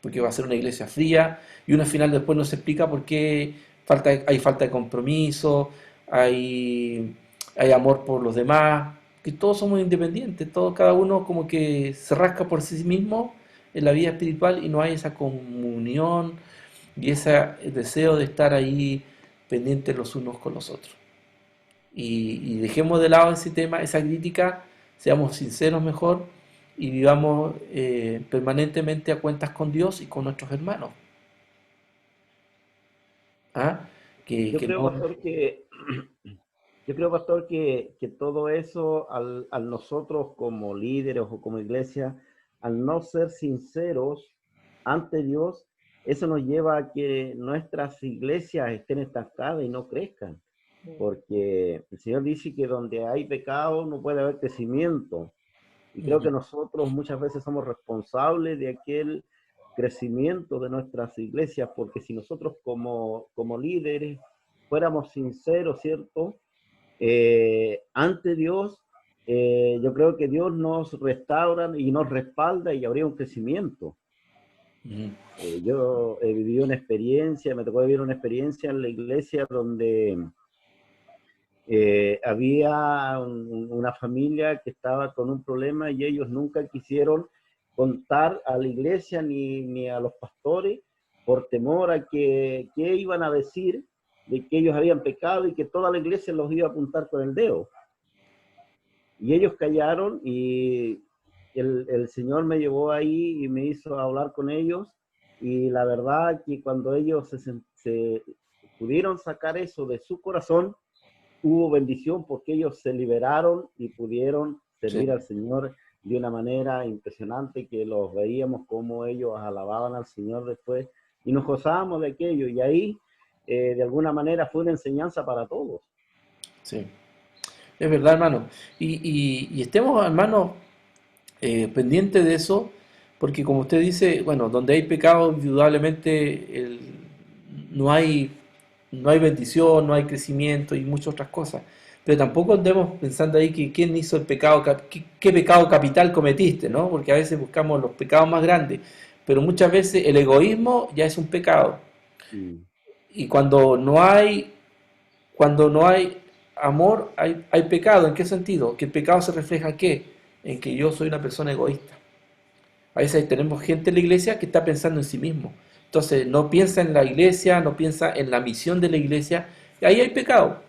Porque va a ser una iglesia fría y uno al final después nos explica por qué hay falta de compromiso, hay amor por los demás, que todos somos independientes, cada uno como que se rasca por sí mismo en la vida espiritual y no hay esa comunión y ese deseo de estar ahí pendientes los unos con los otros. Y dejemos de lado ese tema, esa crítica, seamos sinceros mejor y vivamos permanentemente a cuentas con Dios y con nuestros hermanos. ¿Ah? Yo Que creo, no, pastor, que todo eso, al nosotros como líderes o como iglesia, al no ser sinceros ante Dios, eso nos lleva a que nuestras iglesias estén estancadas y no crezcan. Porque el Señor dice que donde hay pecado no puede haber crecimiento. Y creo que nosotros muchas veces somos responsables de aquel crecimiento de nuestras iglesias, porque si nosotros como líderes fuéramos sinceros, ¿cierto? Ante Dios, yo creo que Dios nos restaura y nos respalda y habría un crecimiento. Yo he vivido una experiencia, me tocó vivir una experiencia en la iglesia donde había una familia que estaba con un problema y ellos nunca quisieron contar a la iglesia ni a los pastores por temor a que iban a decir de que ellos habían pecado y que toda la iglesia los iba a apuntar con el dedo. Y ellos callaron y el Señor me llevó ahí y me hizo hablar con ellos y la verdad que cuando ellos se pudieron sacar eso de su corazón, hubo bendición porque ellos se liberaron y pudieron servir al Señor de una manera impresionante que los veíamos como ellos alababan al Señor después y nos gozábamos de aquello y ahí de alguna manera fue una enseñanza para todos. Sí, es verdad, hermano. Y estemos, hermano, pendientes de eso, porque como usted dice, bueno, donde hay pecado, indudablemente no hay no hay bendición, no hay crecimiento y muchas otras cosas. Pero tampoco andemos pensando ahí que quién hizo el pecado, qué pecado capital cometiste, ¿no? Porque a veces buscamos los pecados más grandes, pero muchas veces el egoísmo ya es un pecado. Mm. Y cuando no hay amor, hay pecado. ¿En qué sentido? Que el pecado se refleja en qué? En que yo soy una persona egoísta. A veces tenemos gente en la iglesia que está pensando en sí mismo. Entonces no piensa en la iglesia, no piensa en la misión de la iglesia. Y ahí hay pecado,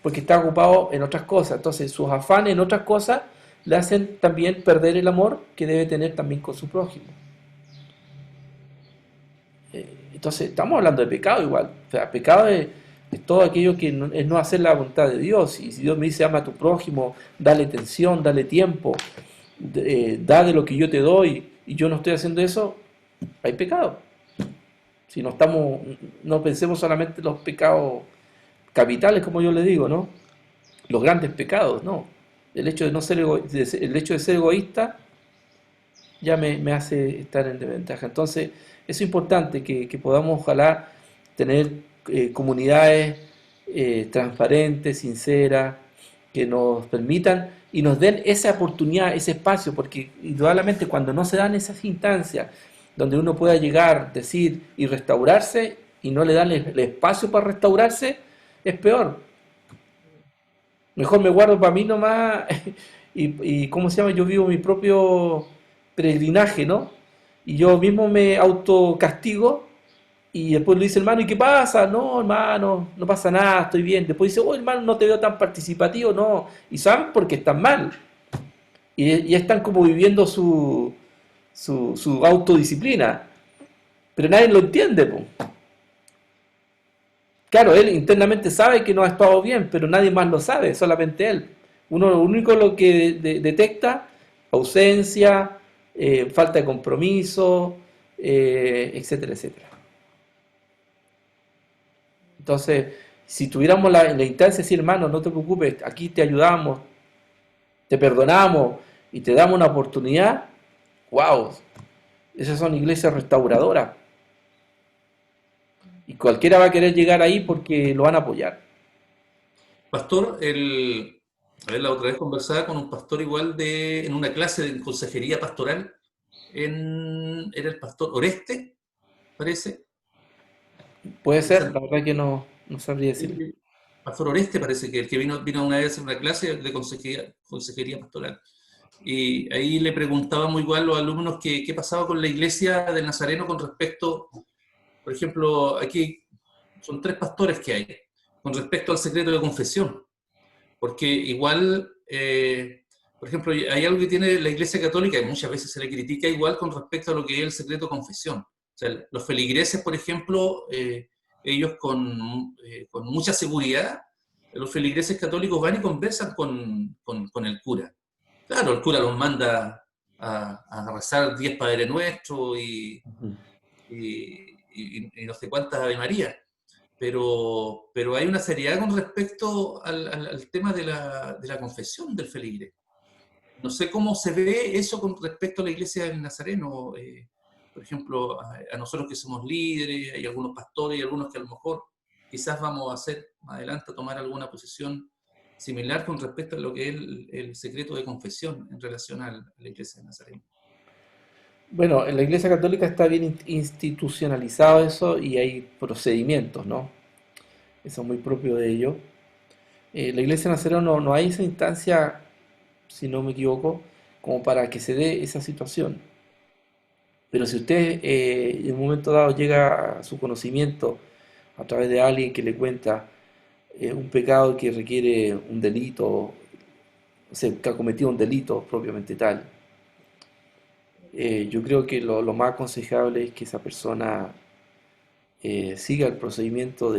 porque está ocupado en otras cosas. Entonces sus afanes en otras cosas le hacen también perder el amor que debe tener también con su prójimo. Entonces estamos hablando de pecado igual. O sea, pecado es todo aquello que no, es no hacer la voluntad de Dios. Y si Dios me dice ama a tu prójimo, dale atención, dale tiempo, da de lo que yo te doy, y yo no estoy haciendo eso, hay pecado. Si no estamos, no pensemos solamente en los pecados capitales, como yo le digo, ¿no? Los grandes pecados, no. El hecho de no ser el hecho de ser egoísta ya me hace estar en desventaja. Entonces, es importante que podamos, ojalá, tener comunidades transparentes, sinceras, que nos permitan y nos den esa oportunidad, ese espacio, porque indudablemente cuando no se dan esas instancias donde uno pueda llegar, decir y restaurarse, y no le dan el espacio para restaurarse, es peor. Mejor me guardo para mí nomás y ¿cómo se llama? Yo vivo mi propio peregrinaje, ¿no? Y yo mismo me autocastigo y después le dice, hermano, ¿y qué pasa? No, hermano, no pasa nada, estoy bien. Después dice, oh, hermano, no te veo tan participativo, no. Y saben porque están mal. Y están como viviendo su autodisciplina. Pero nadie lo entiende, po. Claro, él internamente sabe que no ha estado bien, pero nadie más lo sabe, solamente él. Uno lo único lo que detecta, ausencia, falta de compromiso, etcétera, etcétera. Entonces, si tuviéramos la instancia de decir, hermano, no te preocupes, aquí te ayudamos, te perdonamos y te damos una oportunidad, wow, esas son iglesias restauradoras. Y cualquiera va a querer llegar ahí porque lo van a apoyar. Pastor, a ver, la otra vez conversaba con un pastor igual en una clase de consejería pastoral, era el pastor Oreste, parece. Puede ser, la verdad que no sabría decir. Pastor Oreste parece que el que vino una vez a una clase de consejería pastoral. Y ahí le preguntábamos igual a los alumnos qué pasaba con la iglesia del Nazareno con respecto, por ejemplo, aquí son 3 pastores que hay, con respecto al secreto de confesión. Porque igual, por ejemplo, hay algo que tiene la Iglesia Católica y muchas veces se le critica igual con respecto a lo que es el secreto de confesión. O sea, los feligreses, por ejemplo, ellos con mucha seguridad, los feligreses católicos van y conversan con el cura. Claro, el cura los manda a rezar 10 Padre Nuestro y no sé cuántas Ave María. Pero hay una seriedad con respecto al tema de la confesión del feligre. No sé cómo se ve eso con respecto a la iglesia del Nazareno. Por ejemplo, a nosotros que somos líderes, hay algunos pastores y algunos que a lo mejor quizás vamos a hacer más adelante, a tomar alguna posición similar con respecto a lo que es el secreto de confesión en relación a la iglesia del Nazareno. Bueno, en la Iglesia Católica está bien institucionalizado eso y hay procedimientos, ¿no? Eso es muy propio de ello. La Iglesia Nazareno no hay esa instancia, si no me equivoco, como para que se dé esa situación. Pero si usted en un momento dado llega a su conocimiento a través de alguien que le cuenta un pecado que requiere un delito, o sea, que ha cometido un delito propiamente tal, yo creo que lo más aconsejable es que esa persona siga el procedimiento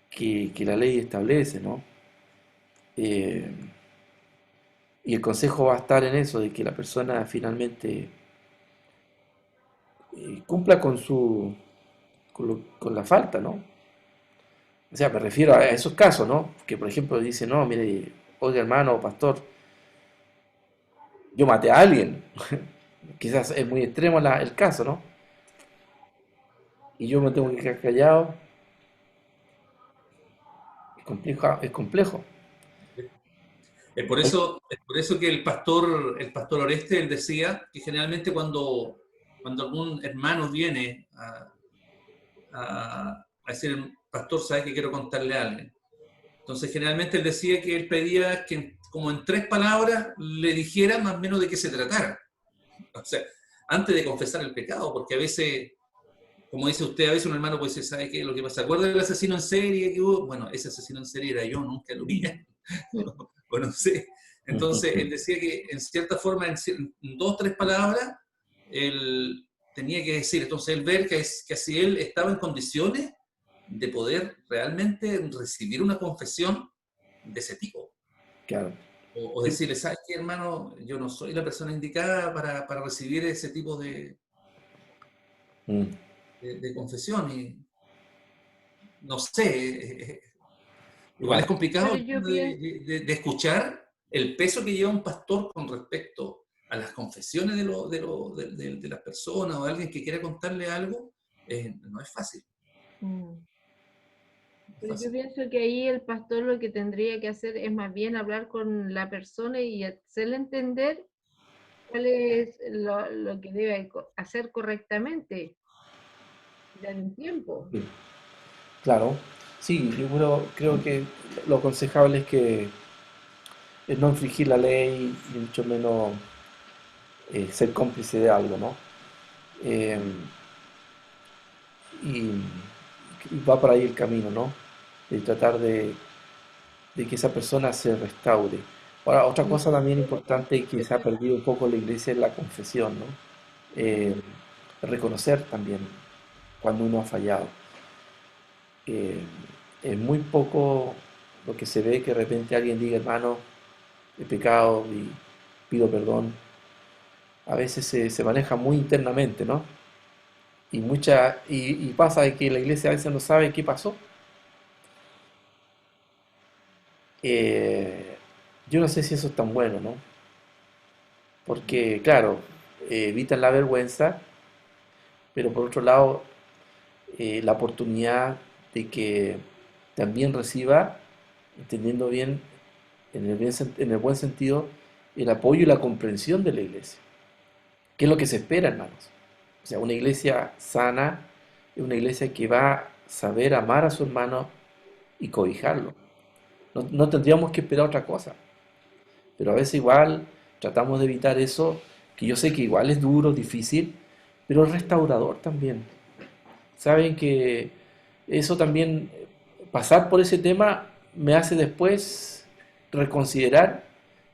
que la ley establece, ¿no? Eh, y el consejo va a estar en eso, de que la persona finalmente cumpla con la falta, ¿no? O sea, me refiero a esos casos, ¿no? Que por ejemplo dice, no, mire, oiga hermano, pastor, yo maté a alguien. Quizás es muy extremo el caso, ¿no? Y yo me tengo que quedar callado. Es complejo. Es por eso que el pastor Oreste, él decía que generalmente cuando algún hermano viene a decir, pastor, ¿sabe que quiero contarle a alguien? Entonces generalmente él decía que él pedía que como en 3 palabras le dijera más o menos de qué se tratara. O sea, antes de confesar el pecado, porque a veces, como dice usted, a veces un hermano puede decir, ¿sabe qué? Lo que pasa, ¿se acuerda del asesino en serie que hubo? Bueno, ese asesino en serie era yo, nunca lo vi. O no sé. Entonces, él decía que en cierta forma, en 2 o 3 palabras, él tenía que decir, entonces él ver que así él estaba en condiciones de poder realmente recibir una confesión de ese tipo. Claro. O decirle, ¿sabes qué, hermano? Yo no soy la persona indicada para recibir ese tipo de confesión. Y no sé, igual es complicado Pero el yo tema pienso, de escuchar el peso que lleva un pastor con respecto a las confesiones de las personas o de alguien que quiera contarle algo. No es fácil. mm, No es pero yo fácil. pienso que ahí el pastor lo que tendría que hacer es más bien hablar con la persona y hacerle entender cuál es lo que debe hacer correctamente, dar un tiempo. Sí, claro. Sí, yo creo que lo aconsejable es no infringir la ley y mucho menos ser cómplice de algo, ¿no? Eh, y va por ahí el camino, ¿no? De tratar de que esa persona se restaure. Ahora, otra Mm. cosa también importante que se ha perdido un poco en la iglesia es la confesión, ¿no? Eh, reconocer también cuando uno ha fallado. Eh, es muy poco lo que se ve que de repente alguien diga, hermano, he pecado y pido perdón. A veces se maneja muy internamente, ¿no? Y pasa de que la iglesia a veces no sabe qué pasó. Eh, yo no sé si eso es tan bueno, ¿no? Porque, claro, evitan la vergüenza, pero por otro lado, la oportunidad de que también reciba, entendiendo bien, en el buen sentido, el apoyo y la comprensión de la iglesia. ¿Qué es lo que se espera, hermanos? O sea, una iglesia sana es una iglesia que va a saber amar a su hermano y cobijarlo. No tendríamos que esperar otra cosa. Pero a veces igual tratamos de evitar eso, que yo sé que igual es duro, difícil, pero es restaurador también. Saben que eso también, pasar por ese tema me hace después reconsiderar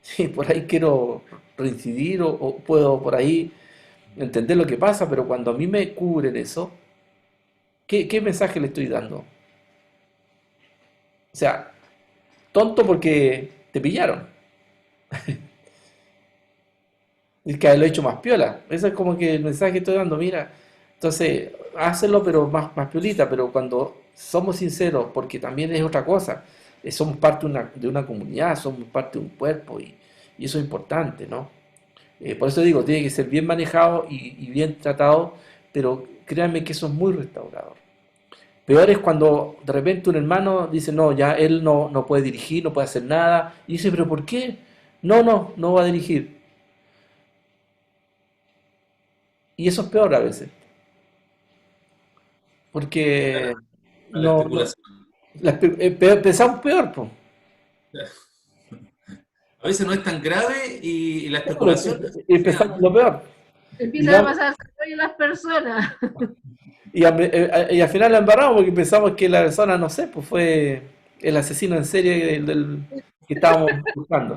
si por ahí quiero reincidir o puedo por ahí entender lo que pasa, pero cuando a mí me cubren eso, ¿qué mensaje le estoy dando? O sea, tonto porque te pillaron. Es que lo he hecho más piola. Eso es como que el mensaje que estoy dando, mira. Entonces, hácelo, pero más piolita. Pero cuando somos sinceros, porque también es otra cosa, somos parte de una comunidad, somos parte de un cuerpo y eso es importante, ¿no? Por eso digo, tiene que ser bien manejado y bien tratado, pero créanme que eso es muy restaurador. Peor es cuando de repente un hermano dice, no, ya él no puede dirigir, no puede hacer nada, y dice, pero ¿por qué? No va a dirigir. Y eso es peor a veces, porque A la no, especulación. pensamos peor, pues. A veces no es tan grave y la especulación hace que sea Empezamos lo mucho. peor. Y, Empiezan a ya- pasar a las personas. y al final la embarramos porque pensamos que la persona, no sé, pues fue el asesino en serie que estábamos buscando.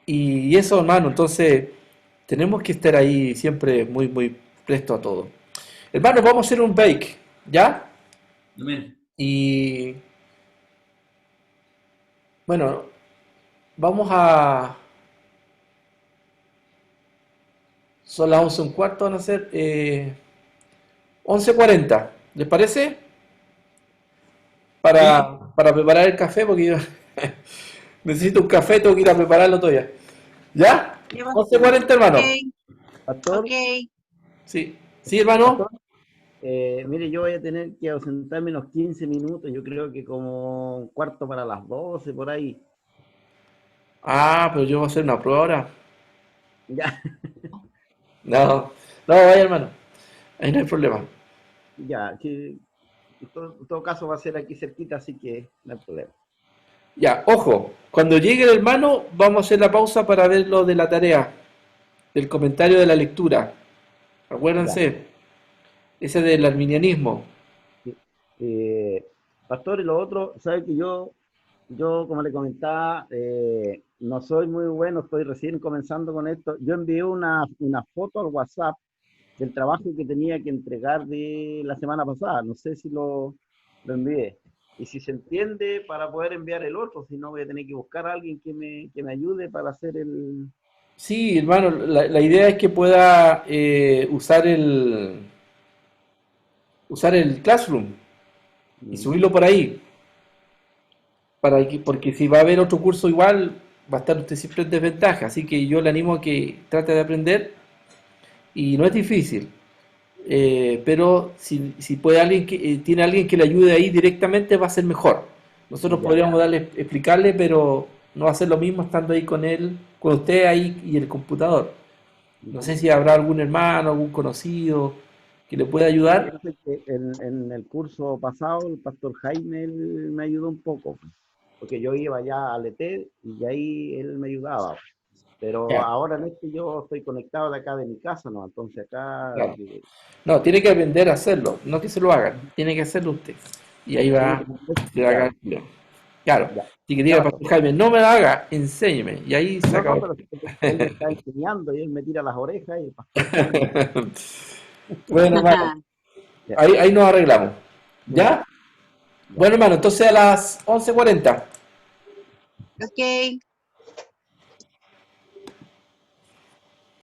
Y eso, hermano, entonces tenemos que estar ahí siempre muy presto a todo. Hermano, vamos a hacer un bake, ¿ya? Amén. Y bueno, vamos a... Son las 11:15, van a ser 11:40. ¿Les parece? Sí, Para preparar el café, porque yo necesito un café, tengo que ir a prepararlo todavía. ¿Ya? Ya, pastor. 11:40, Ok, hermano. Pastor, ok. Sí, sí, hermano. pastor, Mire, yo voy a tener que ausentarme unos 15 minutos, yo creo que como un cuarto para las 12 por ahí. Ah, pero yo voy a hacer una prueba ahora. Ya, No, no, vaya hermano, ahí no hay problema. ya, que en todo caso va a ser aquí cerquita, así que no hay problema. Ya, ojo, cuando llegue el hermano, vamos a hacer la pausa para ver lo de la tarea, del comentario de la lectura. Ya. Acuérdense, ese del arminianismo. Sí. Eh, Pastor, y lo otro, sabe que yo como le comentaba, no soy muy bueno, estoy recién comenzando con esto. Yo envié una foto al WhatsApp del trabajo que tenía que entregar de la semana pasada. No sé si lo envié. Y si se entiende, para poder enviar el otro, si no voy a tener que buscar a alguien que me ayude para hacer el... Sí, hermano, la idea es que pueda usar el Classroom y Mm, subirlo por ahí, porque si va a haber otro curso igual, va a estar usted siempre en desventaja. Así que yo le animo a que trate de aprender y no es difícil. Pero si puede alguien tiene alguien que le ayude ahí directamente, va a ser mejor. Nosotros ya. podríamos explicarle, pero no va a ser lo mismo estando ahí con él, con usted ahí y el computador. No sé Ujú. si habrá algún hermano, algún conocido que le pueda Sí, ayudar. yo sé que en el curso pasado el pastor Jaime él me ayudó un poco, porque yo iba ya al ET y ahí él me ayudaba. Pero Ya, ahora en este yo estoy conectado de acá de mi casa, ¿no? Entonces acá claro. No, tiene que aprender a hacerlo, no que se lo hagan, tiene que hacerlo usted. Y ahí tengo va, que aprender a se va a explicar. ganar. Claro, Ya, y que ya diga, pastor. Pastor Jaime, no me lo haga, enséñeme. Y ahí se No, no, acabó. pero él me está enseñando y él me tira las orejas y el pastor Jaime. Bueno, hermano, Ya, ahí nos arreglamos. muy bien, ¿Ya? ya. Bueno, hermano, entonces a las 11:40. Ok.